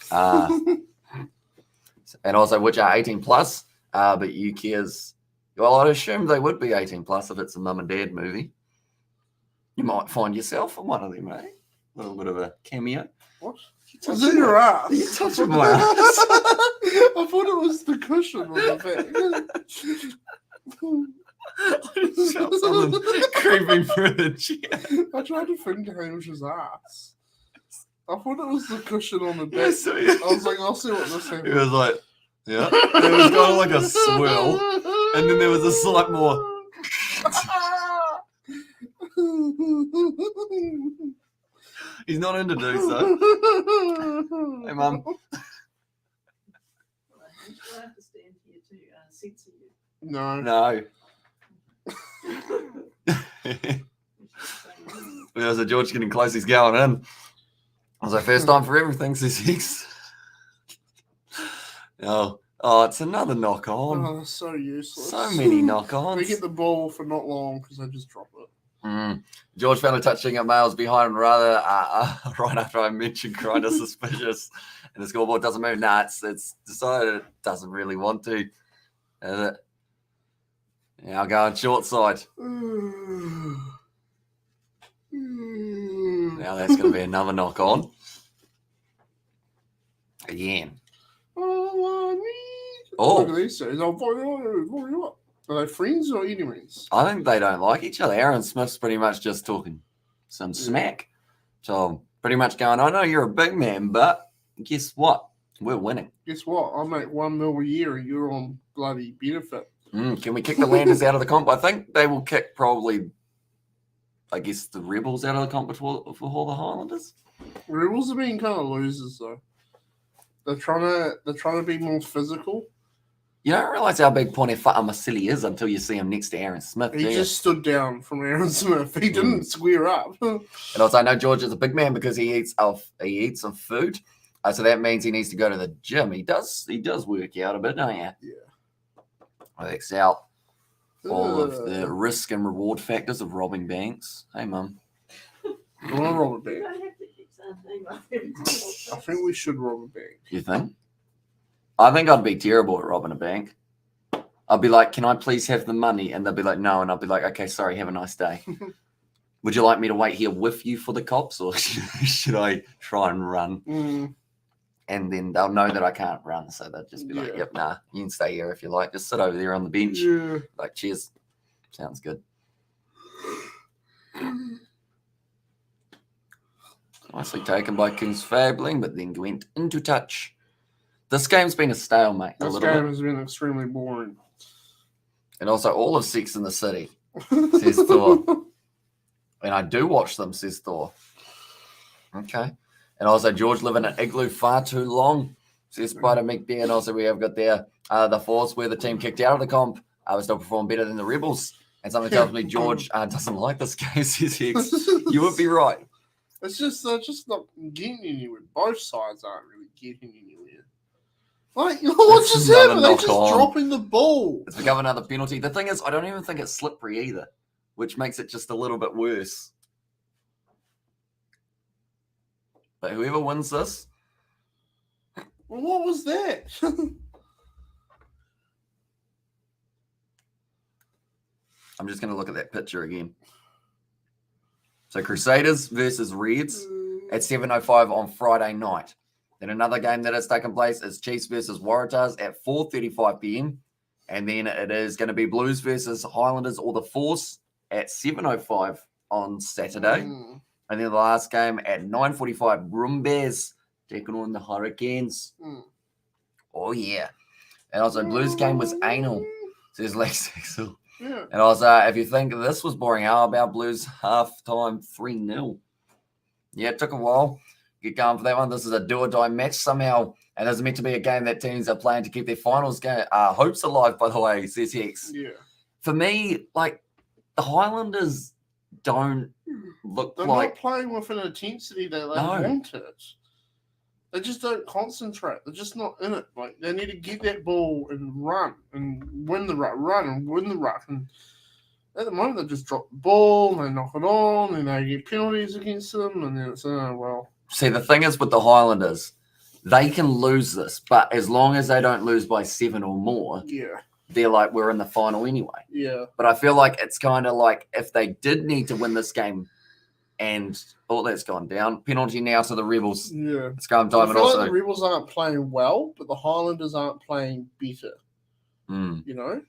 And also which are 18 plus, but you cares. Well, I'd assume they would be 18 plus if it's a mum and dad movie. You might find yourself in one of them, eh? A little bit of a cameo. What? It's in your ass. You touching my ass? I thought it was the cushion on the back. I felt something creeping through the chair. I tried to finger Hamish's ass. I thought it was the cushion on the back. Yeah, so I was like, I'll see what this It happens. was like, yeah. It was kind of like a swirl. And then there was a slight more. He's not into do so. Hey, Mum. I have to stand here to censor you. No. No. You should say no. Yeah, so George getting close, he's going in. I was like, first time for everything, says Hicks. Oh, it's another knock on. Oh, so useless. So many knock We ons. get the ball for not long because I just drop it. George found a touching at Males behind rather right after I mentioned kind of suspicious. And the scoreboard doesn't move. Nah, it's decided it doesn't really want to. Is it? Yeah, I'll go on short side. Now that's going to be another knock on. Again. Oh, look at these two. Are they friends or enemies? I think they don't like each other. Aaron Smith's pretty much just talking some smack. So pretty much going, I know you're a big man, but guess what? We're winning. Guess what? I make $1 million a year and you're on bloody benefit. Can we kick the Landers out of the comp? I think they will kick probably, I guess, the Rebels out of the comp before the Highlanders. Rebels are being kind of losers though. They're trying to be more physical. You don't realise how big Pone Fa'amasili is until you see him next to Aaron Smith. He do you? just stood down from Aaron Smith. He didn't square up. And also, I know George is a big man because he eats some food. So that means he needs to go to the gym. He does work out a bit, don't you? Yeah. Works out all of the risk and reward factors of robbing banks. Hey, Mum. I want to rob a You bank. don't have to keep saying things like that. I think we should rob a bank. You think? I think I'd be terrible at robbing a bank. I'd be like, can I please have the money? And they'll be like, no. And I'll be like, okay, sorry, have a nice day. Would you like me to wait here with you for the cops or should I try and run? And then they'll know that I can't run. So they'll just be like, Yeah. yep, nah, you can stay here if you like. Just sit over there on the bench. Yeah. Like, cheers. Sounds good. Nicely taken by King's Fabling, but then went into touch. This game's been a stalemate a This little game bit. has been extremely boring. And also all of Sex in the City, says Thor. And I do watch them, says Thor. Okay. And also George living in an igloo far too long, says Spider Mick there. And also we have got there the Force where the team kicked out of the comp was still performed better than the Rebels. And something tells me George doesn't like this game, says Hicks. You would be right. It's just they're just not getting anywhere. Both sides aren't really getting anywhere. Like, what It's just another happened? They're knock just on. dropping the ball. It's become another penalty. The thing is, I don't even think it's slippery either, which makes it just a little bit worse. But whoever wins this, Well, what was that? I'm just going to look at that picture again. So Crusaders versus Reds at 7:05 on Friday night. Then another game that has taken place is Chiefs versus Waratahs at 4:35 p.m. And then it is going to be Blues versus Highlanders or the Force at 7:05 on Saturday. And then the last game at 9:45, Brumbies taking on the Hurricanes. Oh, yeah. And also, Blues game was anal, says Lex Axel. Yeah. And also, if you think this was boring, how about Blues halftime 3-0? Yeah, it took a while to get going for that one. This is a do-or-die match somehow. And this is meant to be a game that teams are playing to keep their finals game hopes alive, by the way, says Hex. Yeah. For me, like, the Highlanders don't look They're like... not playing with an intensity that they No. want it. They just don't concentrate. They're just not in it. Like, they need to get that ball and run and win the ruck, run and win the ruck. And at the moment, they just drop the ball, and they knock it on, and they get penalties against them, and then it's, well. See, the thing is with the Highlanders, they can lose this, but as long as they don't lose by 7 or more, Yeah. they're like, we're in the final anyway. Yeah. But I feel like it's kind of like if they did need to win this game and all that's gone down, penalty now to the Rebels. Yeah. It's scrum time. I And feel also, like the Rebels aren't playing well, but the Highlanders aren't playing better. You know?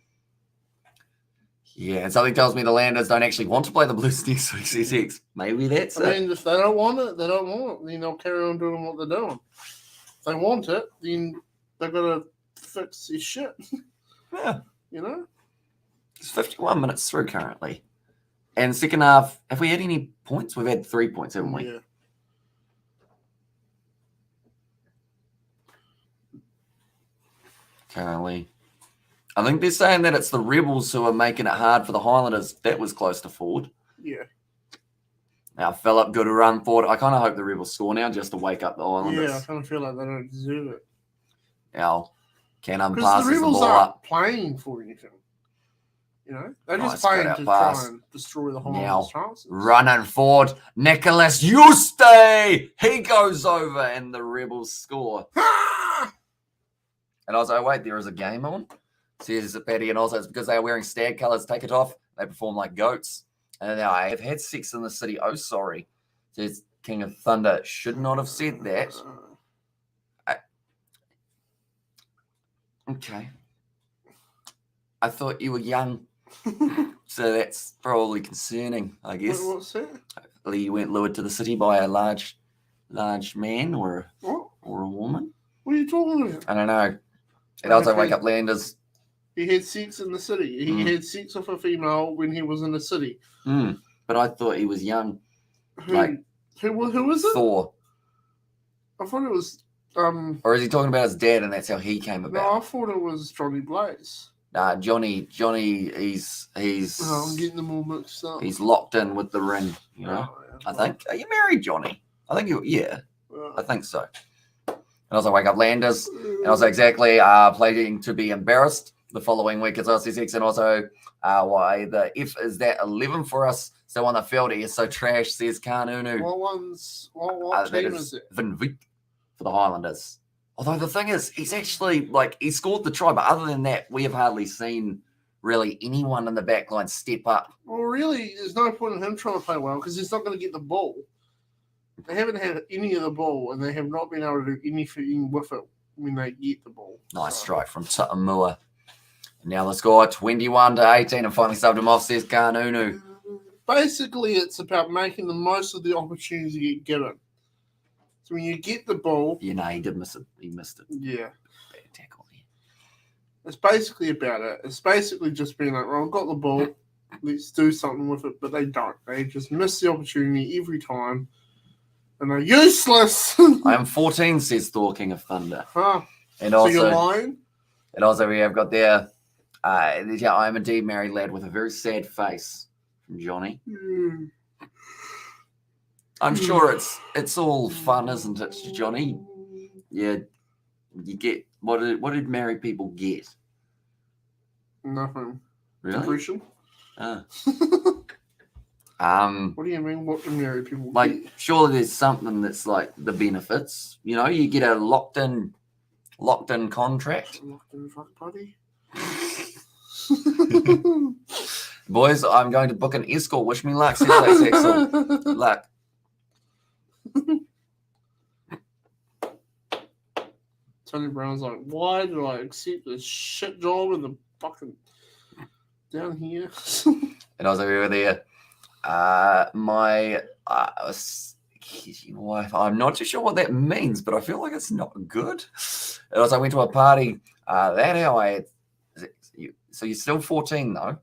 Yeah, and something tells me the Landers don't actually want to play the Blues next week, CCX. Maybe that's I it. mean, if they don't want it, they don't want it. Then they'll carry on doing what they're doing. If they want it, then they've got to fix their shit. Yeah. You know? It's 51 minutes through currently. And second half, have we had any points? We've had 3 points, haven't we? Yeah. Currently. I think they're saying that it's the Rebels who are making it hard for the Highlanders. That was close to forward. Yeah. Now, Phillip, good run forward. I kind of hope the Rebels score now just to wake up the Highlanders. Yeah, I kind of feel like they don't deserve it. Now, Cannon Because passes the the Rebels ball aren't up. playing for anything. You know? They're just Nice playing cut-out to pass. try and destroy the Now, Highlanders' chances. Running forward, Nicholas Eustace. He goes over and the Rebels score. And I was like, wait, there is a game on? Says Paddy, and also it's because they are wearing stag colours. Take it off. They perform like goats. And now I have had sex in the city. Oh, sorry. Says King of Thunder. Should not have said that. Okay. I thought you were young. So that's probably concerning, I guess. What's that? Hopefully you weren't lured to the city by a large man or What? a woman. What are you talking about? I don't know. It also Okay. wake up Landers. He had sex in the city. He had sex with a female when he was in the city. But I thought he was young. Who? Like Who was it? Thor. I thought it was. Or is he talking about his dad and that's how he came No, about? I thought it was Johnny Blaze. Nah, Johnny, he's I'm getting them all mixed up. he's locked in with the ring, you know. Oh, yeah. I think. Are you married, Johnny? I think you. Yeah, Well, I think so. And also wake up Landers, and also exactly playing to be embarrassed the following week as RCX, and also why the F is that 11 for us. So on the field, he is so trash. Says Kanunu. What team is it? Van Wyk for the Highlanders. Although the thing is, he's actually he scored the try, but other than that, we have hardly seen really anyone in the back line step up. Well, really, there's no point in him trying to play well because he's not going to get the ball. They haven't had any of the ball, and they have not been able to do anything with it when they get the ball. Nice strike from Tutamua. And now the score 21-18, and finally subbed him off, says Kanunu. Basically, it's about making the most of the opportunities you get given. So when you get the ball, Yeah, no, he did miss it. He missed it. yeah, Bad tackle there. it's basically about it. It's basically just being like, well, I've got the ball, let's do something with it, but they don't. They just miss the opportunity every time, and they're useless. I am 14, says Thor, King of Thunder. Huh. And So also, you're lying? and also we have got there, yeah, I am indeed married lad with a very sad face from Johnny. I'm sure it's all fun, isn't it, Johnny? Yeah, You get what did married people get? Nothing. Really? Depression. Ah. What do you mean? What do married people Like, get? surely there's something that's like the benefits. You know, you get a locked in contract. Locked in fuck buddy. Boys, I'm going to book an escort. Wish me luck. Says Lex Axel. Luck. Tony Brown's like, why do I accept this shit job in the fucking down here? And I was over there. My wife, I'm not too sure what that means, but I feel like it's not good. And I went to a party. So you're still 14 though.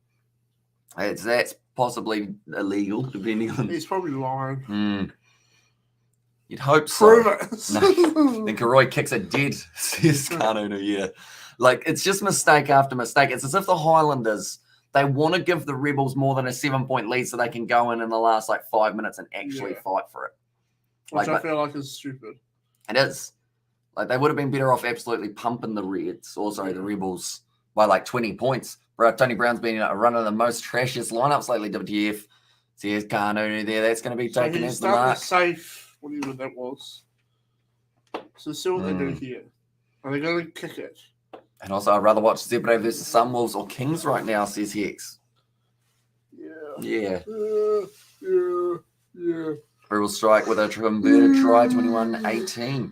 That's possibly illegal, depending on. He's probably lying. You'd hope so. Prove it. No. Then Karoy kicks it dead. Says Kanunu, yeah. Like, it's just mistake after mistake. It's as if the Highlanders, they want to give the Rebels more than a 7-point lead so they can go in the last 5 minutes and actually fight for it. Which I feel like is stupid. It is. Like, they would have been better off absolutely pumping the Rebels by 20 points. Bro, Tony Brown's been running the most trashiest lineups lately, WTF. So here's Kanunu there. That's going to be taken as the mark. Safe, whatever that was. So see what they do here. Are they going to kick it? And also, I'd rather watch Zebra versus Sunwolves or Kings right now, says Hex. Yeah. Rebels strike with a converted try, 21-18.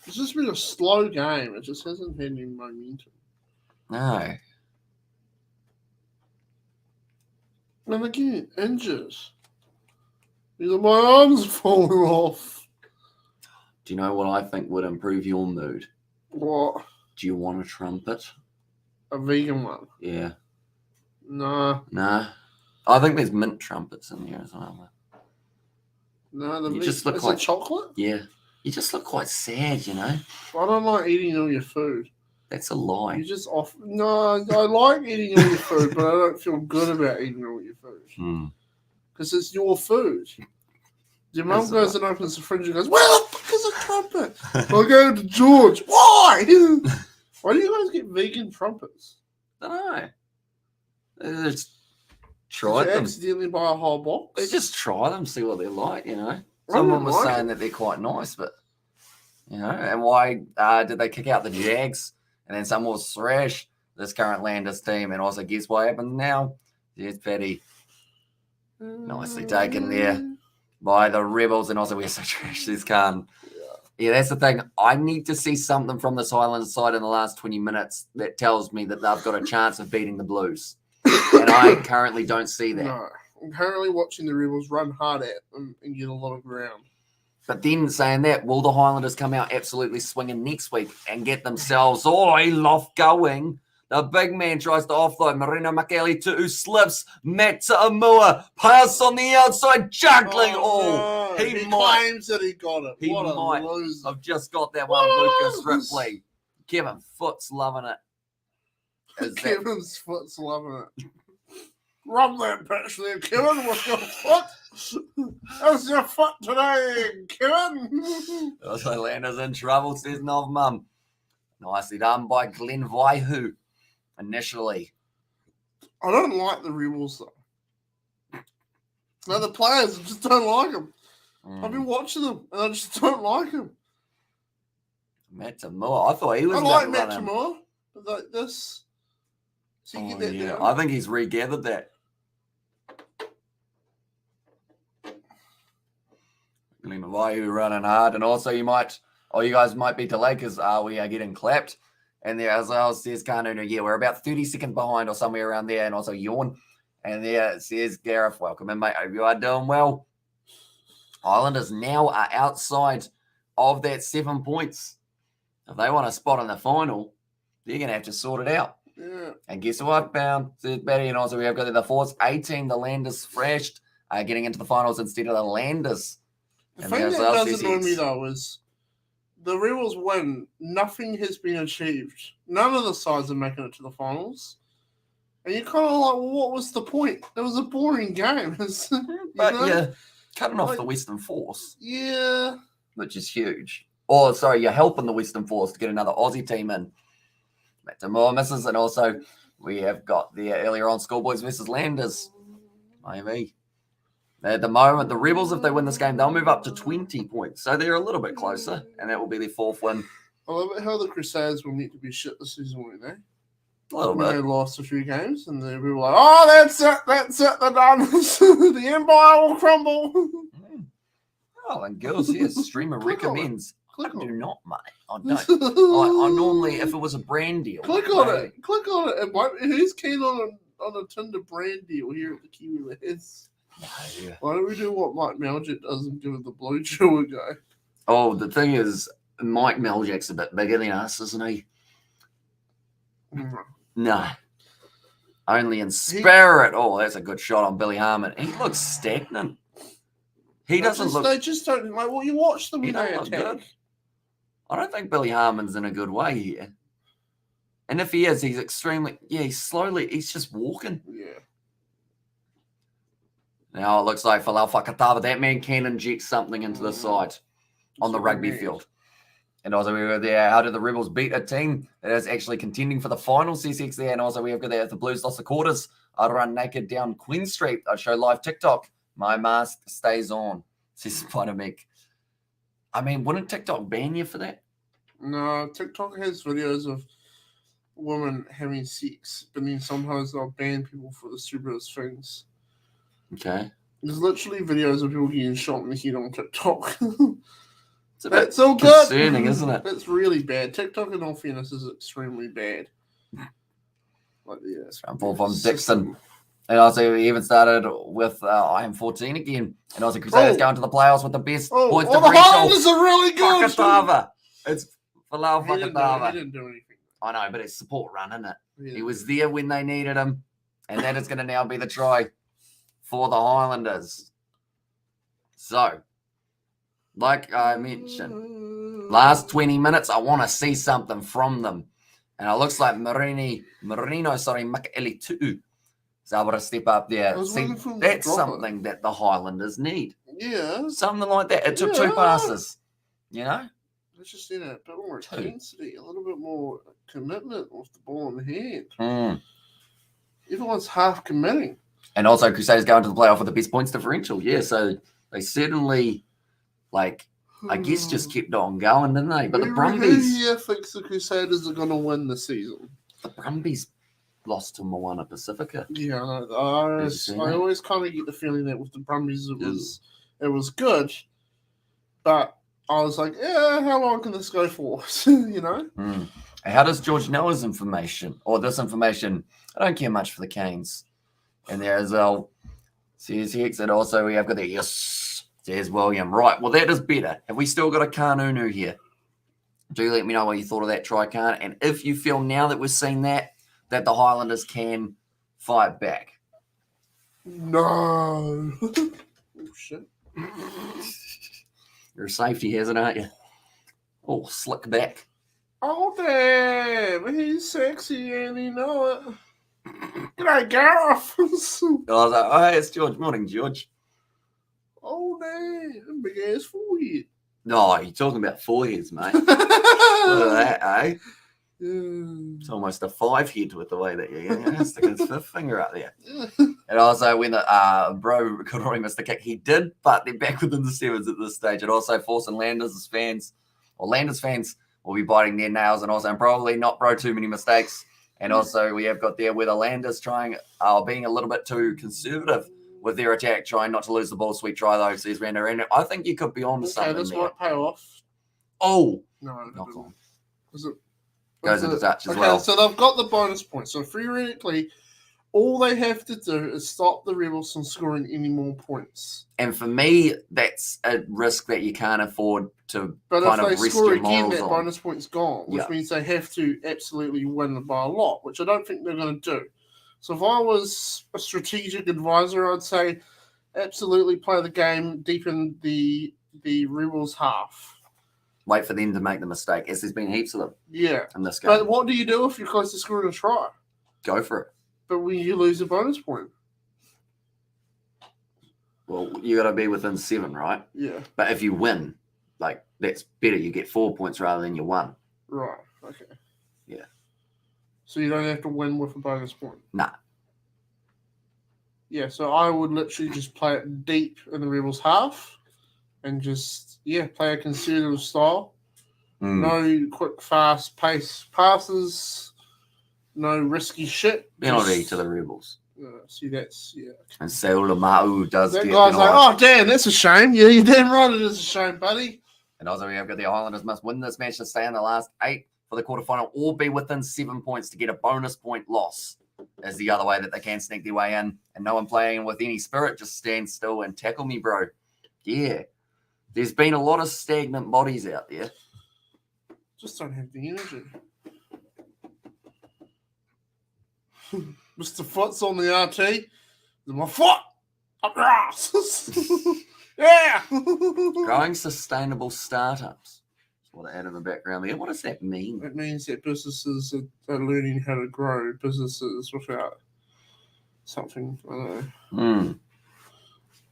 It's just been a slow game. It just hasn't had any momentum. No. And again, injured. Either my arms are falling off. Do you know what I think would improve your mood? What? Do you want a trumpet? A vegan one? Yeah. Nah. I think there's mint trumpets in there as well. No, You just look is like it chocolate? Yeah. You just look quite sad, you know? I don't like eating all your food. That's a lie. You just off. No, I like eating all your food, but I don't feel good about eating all your food. Because it's your food. Your mum goes and opens the fridge and goes, where the fuck is a trumpet? I go to George. Why? Why do you guys get vegan trumpets? I don't know. Just try Did you them. accidentally buy a whole box? They just try them, see what they're like, you know? I Someone don't was like saying that they're quite nice, but, you know, and why did they kick out the Jags? And then someone was thrash this current Landers team. And also, guess what happens now? There's Paddy. Nicely taken there by the Rebels. And also, we're so trash this can. Yeah, that's the thing. I need to see something from this Highlanders side in the last 20 minutes that tells me that they've got a chance of beating the Blues. And I currently don't see that. No. I'm currently watching the Rebels run hard at them and get a lot of ground. But then saying that, will the Highlanders come out absolutely swinging next week and get themselves loft going? The big man tries to offload. Marino Makeli who slips. Matt Ta'amua pass on the outside, juggling. No. He claims that he got it. He what might. a loser. I've just got that one, Lucas Ripley. Kevin Foot's loving it. Kevin's foot's loving it. Rub that pitch there, Kevin, with your foot. How's your foot today, Kevin? Also, Landers in trouble, says Nov Mum. Nicely done by Glenn Vaihu initially. I don't like the Rebels, though. No, the players, I just don't like them. I've been watching them, and I just don't like them. Matt Ta'amua, I thought he was. I like Matt Ta'amua, but like this. So you get that down. I think he's regathered that. Glenn Vaihu running hard, and also you guys might be delayed because we are getting clapped. And there as well says Kanunu, yeah, we're about 30 seconds behind or somewhere around there, and also Yawn. And there says Gareth, welcome in, mate. Hope you are doing well. Highlanders now are outside of that 7 points. If they want a spot in the final, they're going to have to sort it out. Yeah. And guess what, Bound? Says Betty, and also we have got the Force 18, the Landers thrashed, getting into the finals instead of the Landers. The thing that does annoy me, though, is the Rebels win. Nothing has been achieved. None of the sides are making it to the finals. And you're kind of like, well, what was the point? It was a boring game. But yeah, cutting off the Western Force. Yeah. Which is huge. Or, sorry, you're helping the Western Force to get another Aussie team in. Back to more misses. And also, we have got the earlier on Schoolboys versus Landers. Maybe. At the moment, the Rebels, if they win this game, they'll move up to 20 points. So they're a little bit closer, and that will be their 4th win. I love it how the Crusaders were meant to be shit this season, weren't they? A little bit. They lost a few games, and they were like, oh, that's it, they're done. The Empire will crumble. Oh, and girls, yes, streamer Click on it. recommends. Click I on do it. not, mate. I don't. I normally, if it was a brand deal. Click on it. Click on it. Who's keen on a Tinder brand deal here at the Kiwi Lads? No. Why don't we do what Mike Maljet does and give it the Blue Chew a go? Oh, the thing is, Mike Meljack's a bit bigger than us, isn't he? No. Only in spirit. Oh, that's a good shot on Billy Harmon. He looks stagnant. He doesn't look. They just don't like. Well, you watch them He when they don't look attack. good. I don't think Billy Harmon's in a good way here. And if he is, he's extremely. Yeah, he's just walking. Yeah. Now it looks like Falau Fakatava, that man can inject something into the side on the rugby field. And also we were there. How did the Rebels beat a team that is actually contending for the final CCX there? And also we have got there, the Blues lost the quarters. I'd run naked down Queen Street. I'd show live TikTok. My mask stays on, says Spider-Mick. I mean, wouldn't TikTok ban you for that? No, TikTok has videos of women having sex, but then sometimes they'll ban people for the stupidest things. Okay. There's literally videos of people getting shot in the head on TikTok. It's a bit That's all good. concerning, isn't it? That's really bad. TikTok, in all fairness, is extremely bad. Like, yeah. Ball from Dixon. And also, we even started with I am 14 again. And also, Crusaders going to the playoffs with the best points the differential. Highlanders are really good. Fakatava. It's Falau He Fakatava. didn't do anything. I know, but it's support run, isn't it? Yeah. He was there when they needed him. And that is going to now be the try for the Highlanders. So, like I mentioned, last 20 minutes, I want to see something from them. And it looks like Makaeli Tu'u is able to step up there. See, that's something that the Highlanders need. Yeah. Something like that. It took 2 passes, you know? Let's just see a bit more intensity, a little bit more commitment with the ball in hand. Everyone's half committing. And also, Crusaders going to the playoff with the best points differential. Yeah, so they certainly, like, I guess just kept on going, didn't they? But the Brumbies... Who here thinks the Crusaders are going to win the season? The Brumbies lost to Moana Pacifica. Yeah, I always kind of get the feeling that with the Brumbies it was good, but I was like, yeah, how long can this go for? You know? How does George Noah's information, or this information, I don't care much for the Canes. And there as well, says Hex, and also we have got the yes, says William. Right, well, that is better. Have we still got a Kanunu here? Do let me know what you thought of that try, Khan. And if you feel now that we've seen that the Highlanders can fight back. No. Oh, shit. You're a safety hazard, aren't you? Oh, slick back. Oh, damn. He's sexy and he know it. G'day, Gareth. I was like, oh, hey, it's George. Morning, George. Oh, damn. Big ass forehead. No, you're talking about foreheads, mate. Look at that, eh? It's almost a 5 head with the way that you're sticking his 5th finger up there. And also, when the bro Kodori missed the kick, he did, but they're back within the 7s at this stage. And also, forcing Landers fans will be biting their nails, and also probably not too many mistakes. And also, we have got there where the Landers being a little bit too conservative with their attack, trying not to lose the ball. Sweet try, though, says Rando. And I think you could be on to something this there. might pay off. Oh! No, knock on. Goes into touch as well. So they've got the bonus points. So theoretically, all they have to do is stop the Rebels from scoring any more points. And for me, that's a risk that you can't afford to But kind if of they risk score your again, morals that on. bonus point's gone, which means they have to absolutely win by a lot, which I don't think they're going to do. So if I was a strategic advisor, I'd say absolutely play the game deep in the Rebels half. Wait for them to make the mistake, as there's been heaps of them in this game. But what do you do if you're close to scoring a try? Go for it. But when you lose a bonus point. Well, you got to be within 7, right? Yeah. But if you win, like, that's better. You get 4 points rather than your 1. Right. Okay. Yeah. So you don't have to win with a bonus point. Nah. Yeah. So I would literally just play it deep in the Rebels half, and just play a conservative style. No quick, fast pace passes. No risky shit. Penalty to the Rebels. See, that's And Saulamau does that get guy's like, penalised. oh damn, that's a shame. Yeah, you're damn right, it is a shame, buddy. And also, we have got the Highlanders must win this match to stay in the last 8 for the quarterfinal, or be within 7 points to get a bonus point loss. Is the other way that they can sneak their way in. And no one playing with any spirit, just stand still and tackle me, bro. Yeah. There's been a lot of stagnant bodies out there. Just don't have the energy. Mr. Foot's on the RT. My foot up your ass. Yeah. Growing sustainable startups. That's what I had in the background there. What does that mean? It means that businesses are learning how to grow businesses without something. I don't know.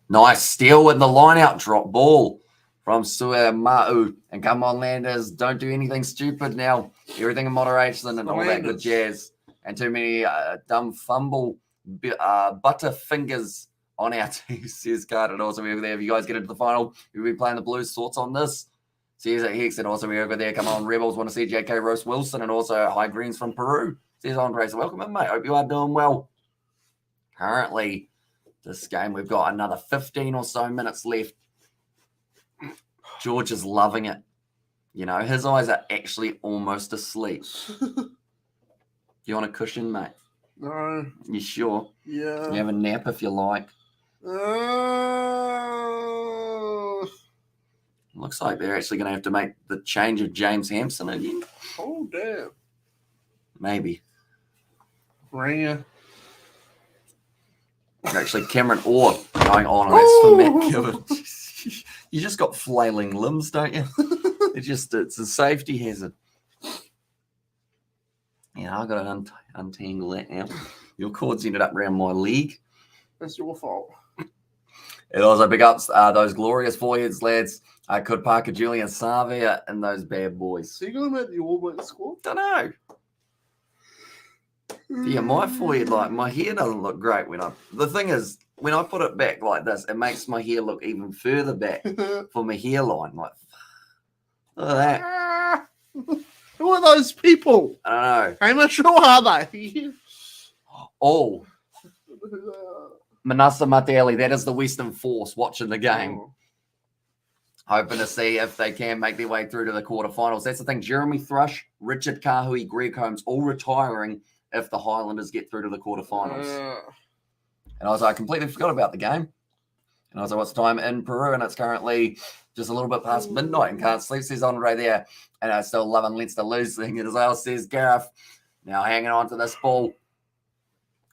Nice steal with the line out drop ball from Suamau. And come on, Landers. Don't do anything stupid now. Everything in moderation and all that good jazz. And too many dumb fumble butterfingers on our team, says Card. And also, we're there. If you guys get into the final, you'll be playing the Blues. Thoughts on this? Says Hex. And also, we're over there. Come on, Rebels. Want to see JK Roast Wilson. And also, High Greens from Peru, says Andre. So, welcome in, mate. Hope you are doing well. Currently, this game, we've got another 15 or so minutes left. George is loving it. You know, his eyes are actually almost asleep. You want a cushion, mate? No. You sure? Yeah. You have a nap if you like. Looks like they're actually going to have to make the change of James Hampson again. Oh, damn. Maybe. Ringer. Actually, Cameron Orr going on. That's for Matt Gibbon. You just got flailing limbs, don't you? It's a safety hazard. Yeah, I've got to untangle that now. Your cords ended up around my leg. That's your fault. It also big ups those glorious foreheads, lads. Could Parker, Julian Savia, and those bad boys. So you going to make the All Blacks squad? Don't know. Yeah, my forehead, like my hair doesn't look great the thing is, when I put it back like this, it makes my hair look even further back for my hairline. Like, look at that. Who are those people? I don't know. How much are they? Oh, Manasa Mateli, that is the Western Force watching the game. Oh. Hoping to see if they can make their way through to the quarterfinals. That's the thing. Jeremy Thrush, Richard Kahui, Greg Holmes, all retiring if the Highlanders get through to the quarterfinals. And I completely forgot about the game. And I was like, what's the time in Peru? And it's currently just a little bit past midnight and can't sleep, says Andre there. And I still loving Leinster losing as well, says Gareth. Now hanging on to this ball.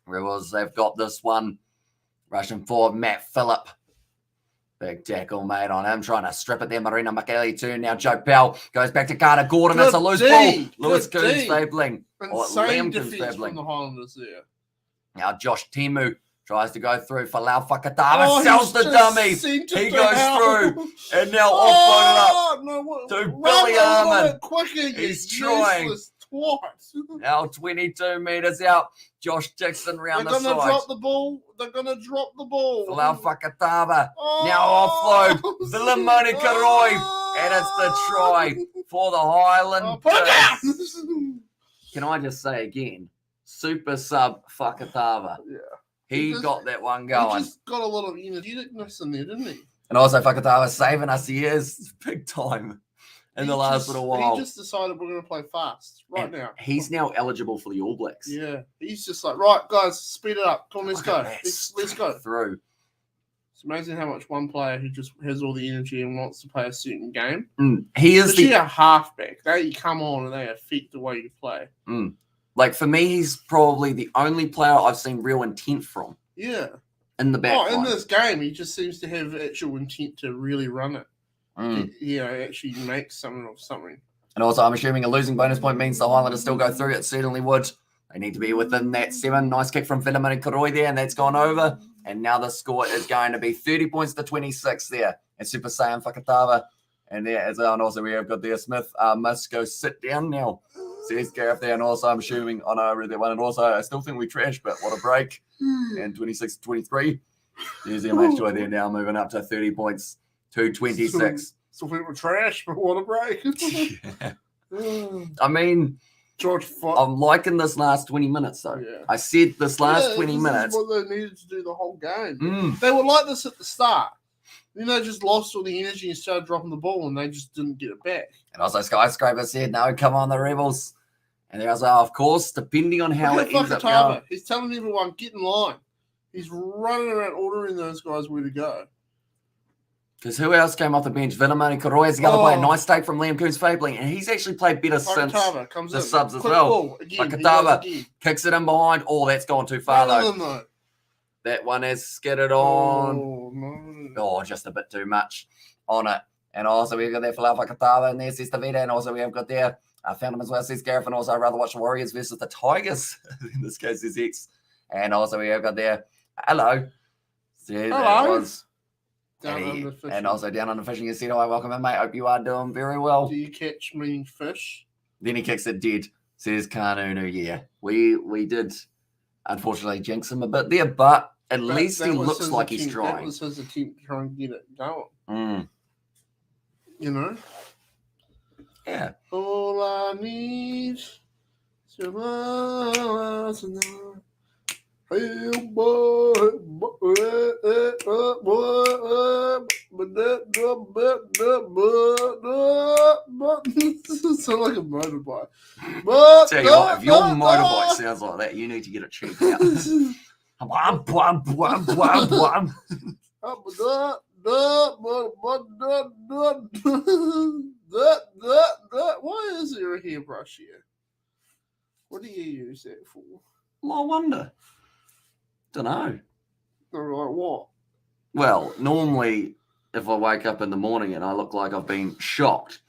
Rebels, they've got this one. Rushing forward, Matt Phillip. Big tackle made on him, trying to strip it there. Marina McKelly too. Now Joe Bell goes back to Carter Gordon. It's a loose ball. Lewis Coon stabling. Insane defense from the Highlanders there. Now Josh Temu tries to go through for Lau Fakatava. Sells the dummy. He goes through. And now offloaded up to Billy Armand. He's trying. Now 22 metres out. Josh Dixon round the side. They're going to drop the ball. They're going to drop the ball. Lau Fakatava. Now offload. Vilimoni Karoi. And it's the try for the Highlanders. Can I just say again, super sub Fakatava. Yeah. He got that one going. He just got a lot of energeticness in there, didn't he? And also Fakatava saving us. He is big time in the last little while. He just decided we're going to play fast now. He's now eligible for the All Blacks. Yeah. He's just like, right, guys, speed it up. Come on, let's go. Let's go. Through. It's amazing how much one player who just has all the energy and wants to play a certain game. He is a halfback. They come on and they affect the way you play. Like, for me, he's probably the only player I've seen real intent from. Yeah. In the back. In this game, he just seems to have actual intent to really run it. Actually make something of something. And also, I'm assuming a losing bonus point means the Highlanders still go through. It certainly would. They need to be within that 7. Nice kick from Vilimoni Karoi there, and that's gone over. And now the score is going to be 30 points to 26 there. And Super Saiyan Fakatava And there as well. And also we have got there Smith must go sit down now. Says Gareth there. And also I'm assuming, I know I read that one. And also I still think we trashed, but what a break. And 26-23. New Zealand joy there now moving up to 30 points to 26. Still think we're trash, but what a break. Yeah. I mean, George I'm liking this last 20 minutes though. Yeah. I said this last 20 minutes. Is what they needed to do the whole game. They were like this at the start. Then they just lost all the energy and started dropping the ball, and they just didn't get it back. And also Skyscraper said, no, come on, the Rebels. And there was, of course, depending on how it ends up going. He's telling everyone, get in line. He's running around ordering those guys where to go. Because who else came off the bench? Vinamani Koroya's the other player. Nice take from Liam Coombs Fabling. And he's actually played better since comes the in. subs as Quick well. ball. Again, Fakatava kicks it in behind. Oh, that's gone too far, though. That one has skidded on. Oh, no. Oh, just a bit too much on it. And also we've got there Falafel Katava and there's Sistavita. And also we have got there, I found him as well, says Gareth. And also I'd rather watch the Warriors versus the Tigers. In this case, is X. And also we have got there, hello. Hello. And also down on the fishing, you said, oh, welcome in, mate. Hope you are doing very well. Do you catch me fish? Then he kicks it dead, says Kanunu. Yeah, we did unfortunately jinx him a bit there, but at least he looks like he's trying. That was his attempt to try and get it going. You know? Yeah. All I need is your love tonight. Hey, boy, sound like a motorbike. Tell you what, if your motorbike sounds like that, you need to get it checked out. Why is there a hairbrush here? What do you use that for? Well, I wonder. Don't know. Or like what? Well, normally, if I wake up in the morning and I look like I've been shocked,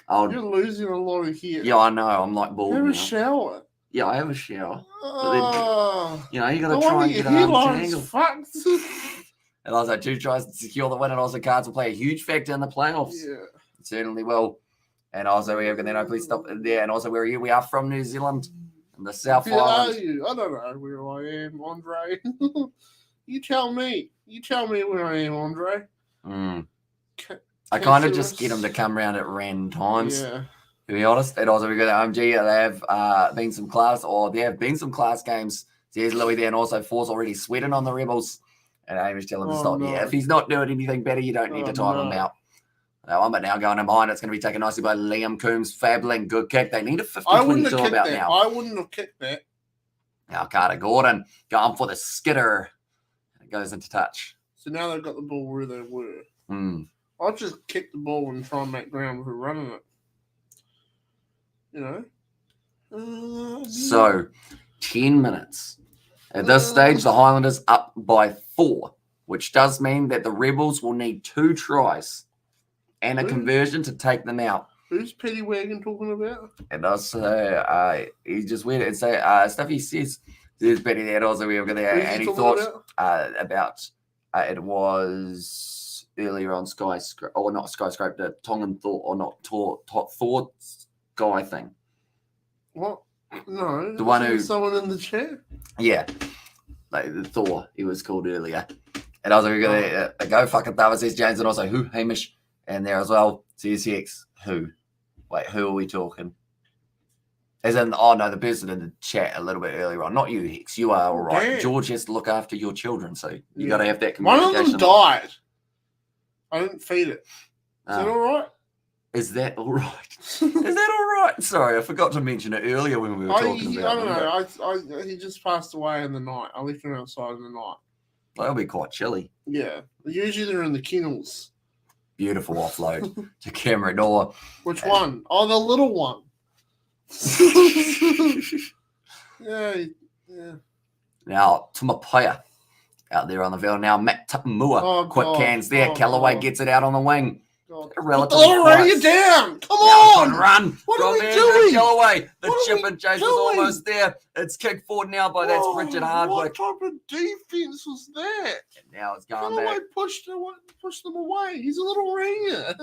you're losing a lot of hair. Yeah, I know. I'm like bald. Have a shower. Yeah, I have a shower. But then, you know, you got to try and get it untangled. And also, 2 tries to secure the win, and also cards will play a huge factor in the playoffs. Yeah, it certainly will. And also, we have, and then please stop there. And also, where are you? We are from New Zealand. In the South Island. Are you? I don't know where I am, Andre. You tell me. You tell me where I am, Andre. I kind of just get them to come around at random times. Yeah. To be honest. And also we got OMG. They have been some class, or there have been some class games. There's Louis there, and also Force already sweating on the Rebels. And Amy's telling him to stop. No. Yeah, if he's not doing anything better, you don't need to time him out. But now going in behind, it's going to be taken nicely by Liam Coombs. Fabling, good kick. They need a 50-22 about now. I wouldn't have kicked that. Now Carter Gordon going for the skidder. It goes into touch. So now they've got the ball where they were. I'll just kick the ball and try and make ground with running it. You know? So, 10 minutes. At this stage, the Highlanders up by 4, which does mean that the Rebels will need 2 tries. And a conversion to take them out. Who's Petty Wagon talking about? And also, he just weird and say stuff he says. There's Petty there also. We have got there, and he thought about it was earlier on Skyscraper, or not Skyscraper, the Tongan Thought, or not Thought guy thing. What? No, the one who someone in the chat. Yeah, like the Thor. He was called earlier. And also we got a go fucking David says James, and also who Hamish. And there as well, CSX, who? Wait, who are we talking? As in, oh no, the person in the chat a little bit earlier on. Not you, Hicks. You are all right. Damn. George has to look after your children, so you got to have that communication. One of them died. I didn't feed it. Is that all right? Is that all right? Is that all right? Sorry, I forgot to mention it earlier when we were talking about it. I don't know. He just passed away in the night. I left him outside in the night. That'll be quite chilly. Yeah. Usually they're in the kennels. Beautiful offload to Cameron Noah. Which one? Oh, the little one. Yeah. Now, Tumapaya out there on the field. Now, Matt Tapamua. Quick cans there. Callaway gets it out on the wing. Lay it down. Come on. Run. What are we doing? Callaway. The chip and chase was almost there. It's kicked forward now by that's Richard Hardwick. What type of defense was that? And now it's going back. Pushed them away. He's a little ringer.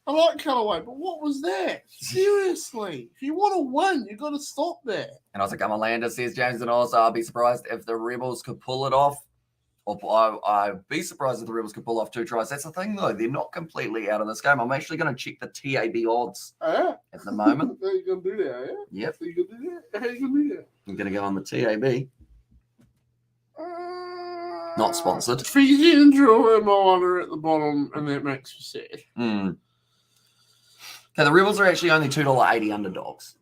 I like Callaway, but what was that? Seriously, if you want to win, you got to stop that. And also, come on, Lander, says James, and also I'll be surprised if the Rebels could pull it off. Or I'd be surprised if the Rebels could pull off 2 tries. That's the thing, though. They're not completely out of this game. I'm actually going to check the TAB odds at the moment. How you going to do that, yeah? Yep. How you going to do that? How you going to do that? I'm going to go on the TAB. Not sponsored. Fiji and Drew and Moana at the bottom, and that makes me sad. Okay, the Rebels are actually only $2.80 underdogs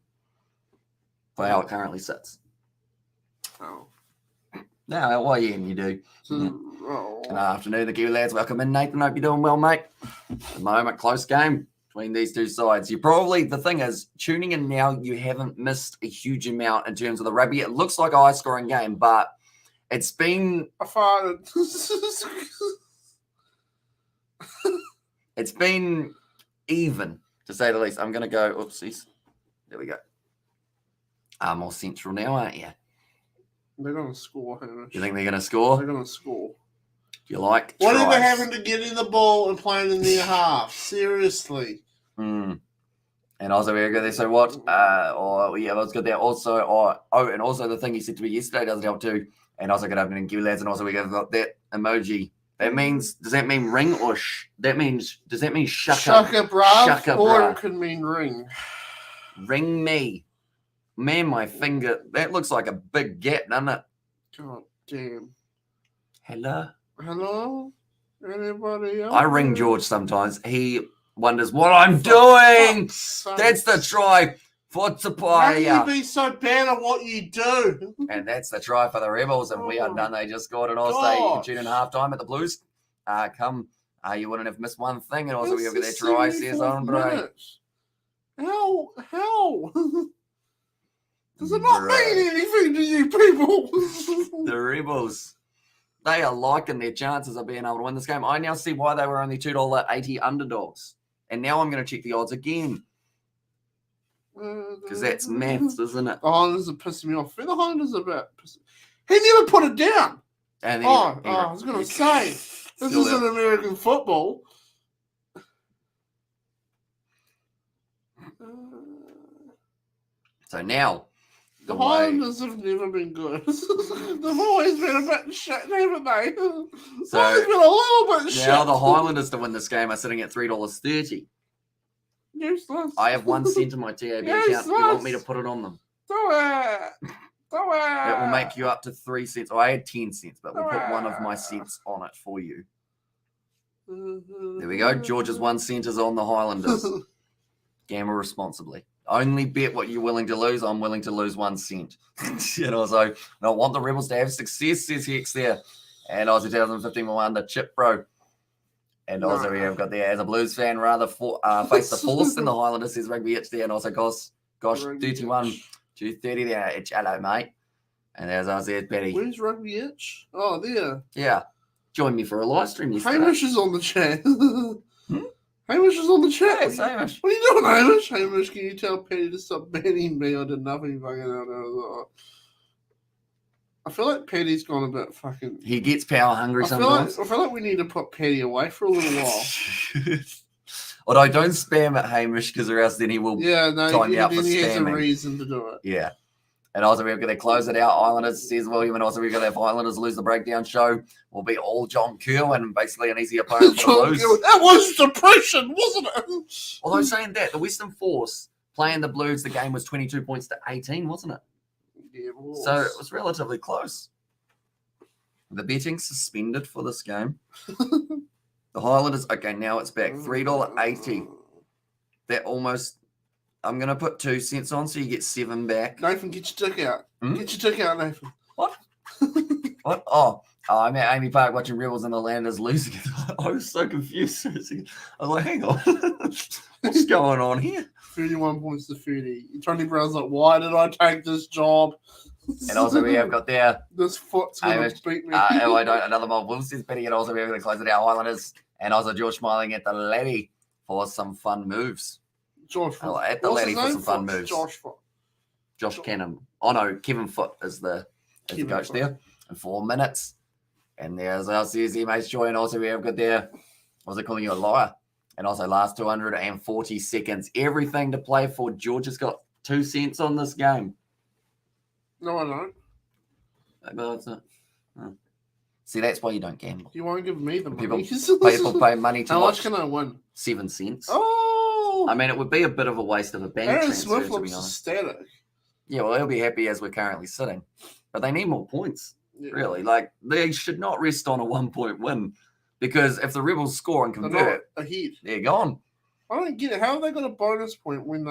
for how it currently sits. Oh. No, well, yeah, and you do. So, Good afternoon, the Kiwi lads. Welcome in, Nathan. Hope you're doing well, mate. At the moment, close game between these two sides. You probably, the thing is, tuning in now, you haven't missed a huge amount in terms of the rugby. It looks like a high-scoring game, but it's been... I farted. It's been even, to say the least. I'm going to go... Oopsies. There we go. More central now, aren't you? They're going to score, Hamish. You think they're going to score? They're going to score. You like What tries? are they having to get in the ball and playing in their half? Seriously. And also, we're good there. So what? Let's get there. Also, and also the thing you said to me yesterday doesn't help too. And also, good afternoon, Kiwi lads. And also, we got that emoji. That means, does that mean ring or does that mean shucka? Shucka, or it could mean ring. Ring me. Man, my finger, that looks like a big gap, doesn't it? God damn. Hello? Anybody else? I ring George sometimes. He wonders what I'm doing. That's the try for Tapaya. How can you be so bad at what you do? And that's the try for the Rebels, and we are done. They just scored, and also you can tune in halftime at the Blues. You wouldn't have missed one thing, and also we have their try, says Andre. How? Does it not mean anything to you people? The Rebels, they are liking their chances of being able to win this game. I now see why they were only $2.80 underdogs. And now I'm going to check the odds again. Because that's maths, isn't it? The Highlanders are pissing me off. The Highlanders are about pissing. He never put it down. And I was going to say, this isn't American football. So now, the Highlanders have never been good. They've always been a bit shit, haven't they? So always been a little bit shit. Now the Highlanders to win this game are sitting at $3.30. Useless. I have 1 cent in my TAB account. You want me to put it on them? Do it. That will make you up to 3 cents. I had 10 cents, but we'll put one of my cents on it for you. There we go. George's 1 cent is on the Highlanders. Gamble responsibly. Only bet what you're willing to lose. I'm willing to lose 1 cent. So I want the Rebels to have success, says Hex there. And Aussie 2015 will win the chip, bro. And also we have got there, as a Blues fan, rather face the force than the Highlanders, says Rugby Itch there. And also, gosh, 31, 230 there. Itch, hello, mate. And there's us there, Petty. Where's Rugby Itch? Oh, there. Yeah. Join me for a live stream yesterday. Hamish is on the chat. Hamish is on the chat. Yes, Hamish. What are you doing, Hamish? Hamish, can you tell Petty to stop banning me? I did nothing fucking out. I feel like Petty's gone a bit fucking... He gets power hungry sometimes. I feel like we need to put Petty away for a little while. Although don't spam at Hamish, because or else then he will time you out for spamming. He has a reason to do it. Yeah. And also we've got to close it out. Islanders, says William. And also we've got to have Islanders lose the breakdown show. Will be all John Kerwin, basically an easy opponent for the Blues. That was depression, wasn't it? Although saying that, the Western Force playing the Blues, the game was 22 points to 18, wasn't it? Yeah, it was. So it was relatively close. The betting suspended for this game. The Highlanders, okay, now it's back. $3.80. That almost, I'm going to put 2 cents on so you get 7 back. Nathan, get your tick out. Get your tick out, Nathan. What? What? Oh, I'm at AAMI Park watching Rebels and the Landers losing. I was so confused. I was like, hang on. What's going on here? 31 points to 30. Tony Brown's like, why did I take this job? And also we have got there. This foot's going to beat me. Another mob Wolves is betting. And also we have got to close it out. Highlanders. And also George smiling at the laddie for some fun moves. George Foot. At the laddie for some fun moves. Josh Foot. Josh Cannon. Oh no, Kevin Foot is the coach there. In 4 minutes. And there's our CSE mates joy. And also we have got there. Was it calling you a liar? And also last 240 seconds. Everything to play for. George has got 2 cents on this game. No, I don't. See, that's why you don't gamble. You won't give me the money. People pay money to How watch. much can I win? 7 cents. Oh! I mean, it would be a bit of a waste of a bank Aaron transfer, Smith to be looks honest. ecstatic. Yeah, well, he'll be happy as we're currently sitting. But they need more points, Yeah. really. Like, they should not rest on a 1-point win. Because if the Rebels score and They're convert, not ahead. they're gone. I don't get it. How have they got a bonus point when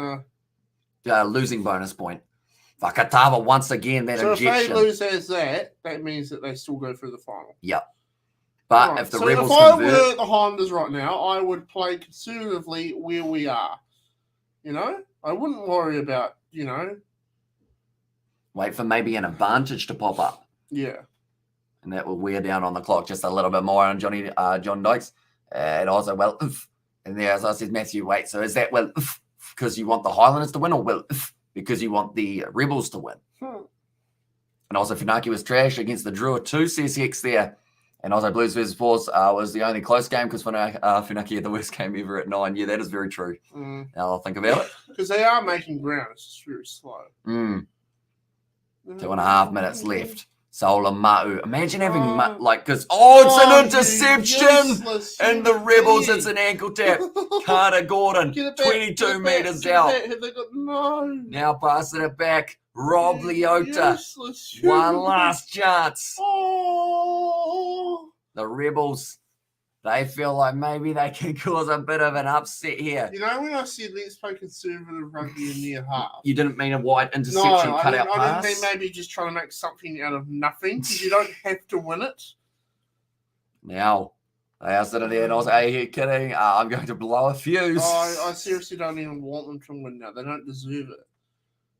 Losing bonus point. Fakatava once again, that So injection. if they lose as that means that they still go through the final. Yep. But Right, if the so Rebels if I convert, were the Highlanders right now, I would play conservatively where we are. You know? I wouldn't worry about, wait for maybe an advantage to pop up. yeah. And that will wear down on the clock just a little bit more on John Dykes. And also, well, and there, as I said, Matthew, wait, so is that, well, because you want the Highlanders to win, or, well, because you want the Rebels to win? And also, Funaki was trash against the Drua 2, says Hex there. And also, Blues vs. Force was the only close game because Funaki had the worst game ever at 9. Yeah, that is very true. Now I'll think about it. Because they are making ground. It's just very slow. 2.5 minutes left. Sola Ma'u. Imagine having, because, it's an interception! And the Rebels, it's an ankle tap. Carter Gordon, 22 metres out. No. Now passing it back. Rob Leota. One last chance. Oh. The Rebels, they feel like maybe they can cause a bit of an upset here. You know when I said let's play conservative rugby in near half? You didn't mean a wide interception cut out I pass? didn't mean maybe just trying to make something out of nothing because you don't have to win it. Now, they are sitting there and I was like, hey, you're kidding? I'm going to blow a fuse. I seriously don't even want them to win now. They don't deserve it.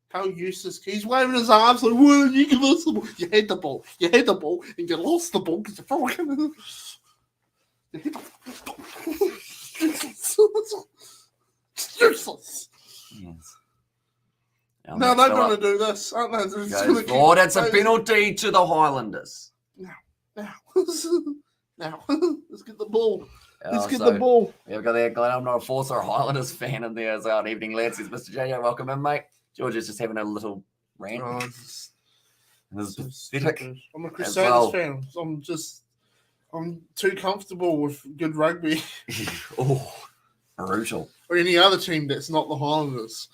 How useless. He's waving his arms like, well, you can lose the ball. You had the ball. You had the ball and you lost the ball because you're fucking... It's useless. Yes. Now they're going to do this, aren't they? That's a penalty to the Highlanders. Now, let's get the ball. Let's get the ball. We've got there, Glenn. I'm not a Force or a Highlanders fan in there. So, evening, lads. It's Mr. JJ. Welcome in, mate. George is just having a little rant. This is pathetic. I'm a Crusaders fan. I'm too comfortable with good rugby. Brutal. Or any other team that's not the Highlanders.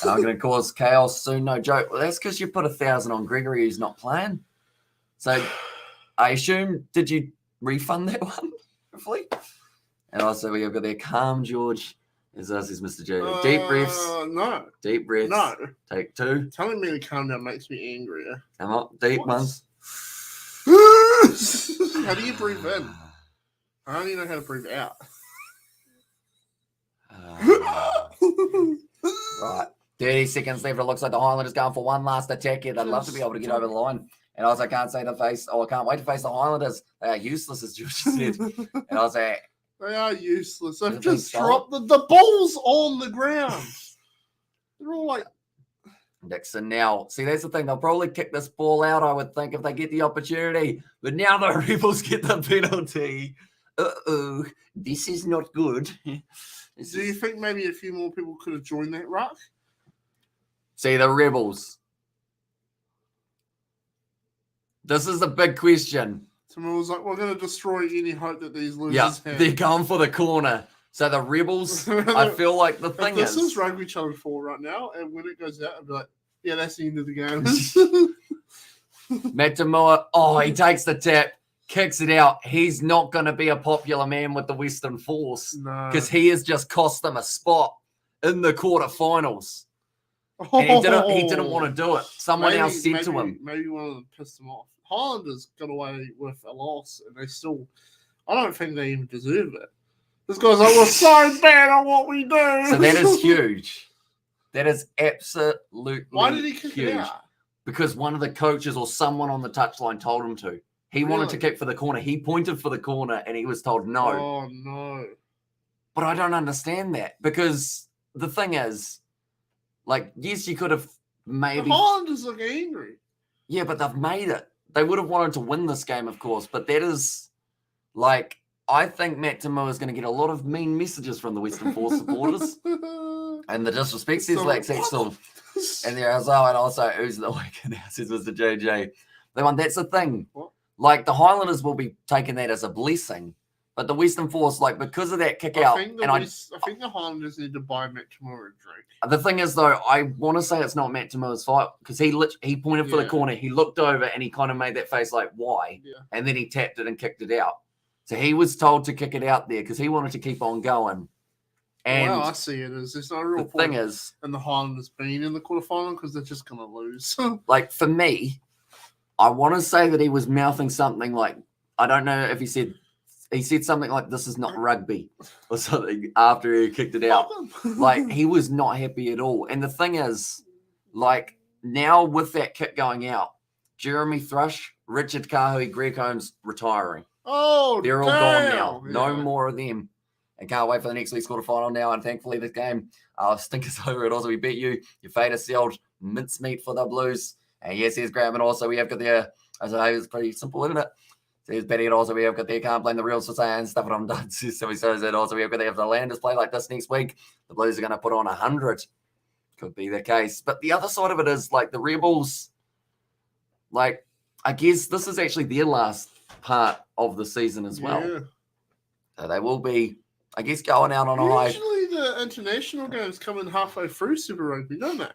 I'm going to cause chaos soon, no joke. Well, that's because you put 1,000 on Gregory who's not playing. So, I assume, did you refund that one, hopefully? And also, we've got there, calm George. As us is Mr. J. Deep breaths. No. Deep breaths. No. Take 2. Telling me to calm down makes me angrier. Come on, deep ones. How do you breathe in? I don't even know how to breathe out. Right. 30 seconds left. It looks like the Highlanders going for one last attack here. They'd love to be able to get over the line. And also, I can't wait to face the Highlanders. They are useless, as George said. And I was like, they are useless. They've They've just been dropped the ball's on the ground. They're all like... Dixon now. See, that's the thing. They'll probably kick this ball out, I would think, if they get the opportunity. But now the Rebels get the penalty. Uh-oh. This is not good. Do you think maybe a few more people could have joined that ruck? See, the Rebels. This is the big question. Someone was like, we're going to destroy any hope that these losers have. They're going for the corner. So the Rebels, I feel like the thing this is Rugby Challenge 4 right now, and when it goes out, I'll be like, yeah, that's the end of the game. Matamua, he takes the tap, kicks it out. He's not going to be a popular man with the Western Force because he has just cost them a spot in the quarterfinals. And he didn't want to do it. Someone else said to him. Maybe one of them pissed him off. Highlanders got away with a loss, and they still, I don't think they even deserve it. This guy's like, we're so bad at what we do. So that is huge. That is absolutely Why did he kick huge. it out? Because one of the coaches or someone on the touchline told him to. He wanted to kick for the corner. He pointed for the corner, and he was told no. Oh, no. But I don't understand that because the thing is, like, yes, you could have maybe... The Highlanders look angry. Yeah, but they've made it. They would have wanted to win this game, of course, but that is, like, I think Matt Tomoa is going to get a lot of mean messages from the Western Force supporters. And the disrespect says Lex Axel. And there as well. And also, who's the weekend now? Says Mr. JJ. That's the thing. What? Like, the Highlanders will be taking that as a blessing. But the Western Force, like, because of that kick out. I think the Highlanders need to buy Matt Tomoa a drink. The thing is, though, I want to say it's not Matt Tomoa's fault because he pointed for the corner. He looked over and he kind of made that face like, why? Yeah. And then he tapped it and kicked it out. So he was told to kick it out there because he wanted to keep on going. And well, I see it as there's no real the point thing is, in the Highlanders being in the quarterfinal because they're just going to lose. like, for me, I want to say that he was mouthing something like, I don't know if he said something like, this is not rugby or something after he kicked it out. Like, he was not happy at all. And the thing is, like, now with that kick going out, Jeremy Thrush, Richard Kahui, Greg Holmes retiring. Oh, they're all gone now. Yeah. No more of them. And can't wait for the next week's quarterfinal now. And thankfully, this game, stinkers over it. Also, we beat you. Your fate is sealed. Mincemeat for the Blues. And yes, here's Graham. And also, we have got there. I say it's pretty simple, isn't it? So here's Betty. And also, we have got there. Can't blame the Reals for saying stuff what I'm done. So he says that also, we have got there. If the Landers play like this next week, the Blues are going to put on 100. Could be the case. But the other side of it is, like, the Rebels, like, I guess this is actually their last part of the season as well. Yeah. So they will be, I guess, going out on a high. Usually the international games come in halfway through Super Rugby, don't they?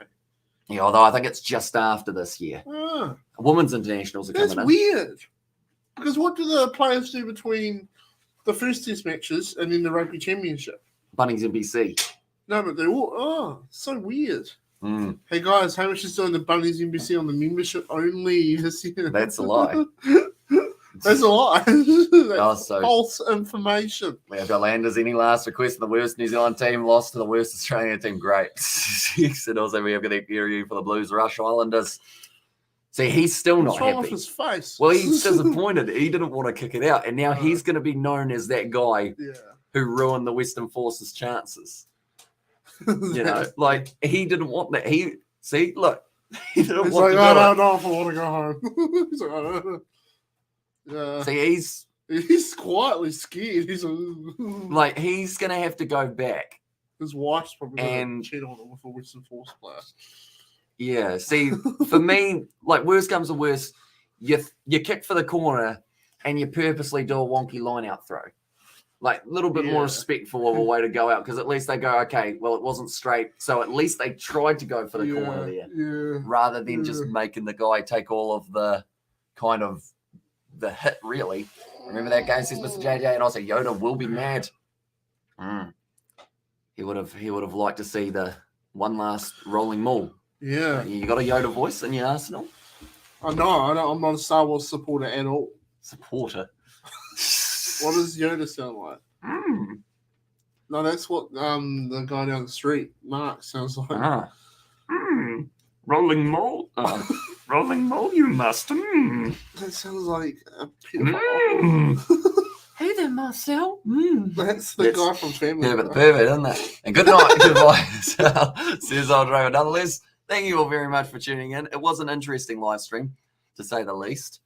Yeah, although I think it's just after this year. Ah, Women's internationals are coming that's in. weird. Because what do the players do between the first test matches and then the Rugby Championship? Bunnings NBC. No, but they're all, so weird. Mm, Hey guys, Hamish is doing the Bunnies NBC on the membership only this year. that's a lie. That's a lie. That's so false information. we have got Landers. Any last request? The worst New Zealand team lost to the worst Australian team. Great. And also we have got that period for the Blues Rush Islanders. See, he's still not What's wrong with happy. his face? Well, he's disappointed. He didn't want to kick it out. And now he's going to be known as that guy who ruined the Western Force's chances. You know, like, he didn't want that. He didn't He's want like, to do I don't it. know if I want to go home. He's like, I don't know. Yeah. See, He's quietly scared. He's like, he's going to have to go back. his wife's probably going And- to cheat on him with a Western Force player. Yeah, see, for me, like, worst comes to worst, you kick for the corner and you purposely do a wonky line-out throw. Like, a little bit more respectful of a way to go out, because at least they go, okay, well, it wasn't straight, so at least they tried to go for the corner there, rather than just making the guy take all of the kind of the hit, really. Remember that game, says Mr. JJ, and also Yoda will be mad. He would have liked to see the one last rolling maul. Yeah. You got a Yoda voice in your arsenal? I know. I'm not a Star Wars supporter at all. Supporter. What does Yoda sound like? No, that's what the guy down the street, Mark, sounds like. Rolling maul. Rolling maul, you must. That sounds like a pedophile. Hey there, Marcel. That's the guy from Family Pervert, Guy. pervert, isn't it? And good night, goodbye. Says old Drago. Nonetheless, thank you all very much for tuning in. It was an interesting live stream, to say the least,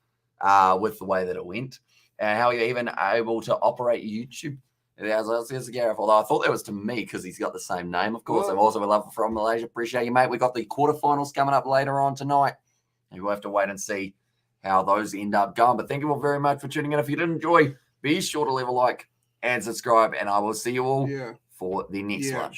with the way that it went. And how you're even able to operate YouTube. There's Gareth, although I thought that was to me because he's got the same name, of course. I'm also a lover from Malaysia. Appreciate you, mate. We got the quarterfinals coming up later on tonight. And we'll have to wait and see how those end up going. But thank you all very much for tuning in. If you did enjoy, be sure to leave a like and subscribe. And I will see you all for the next one.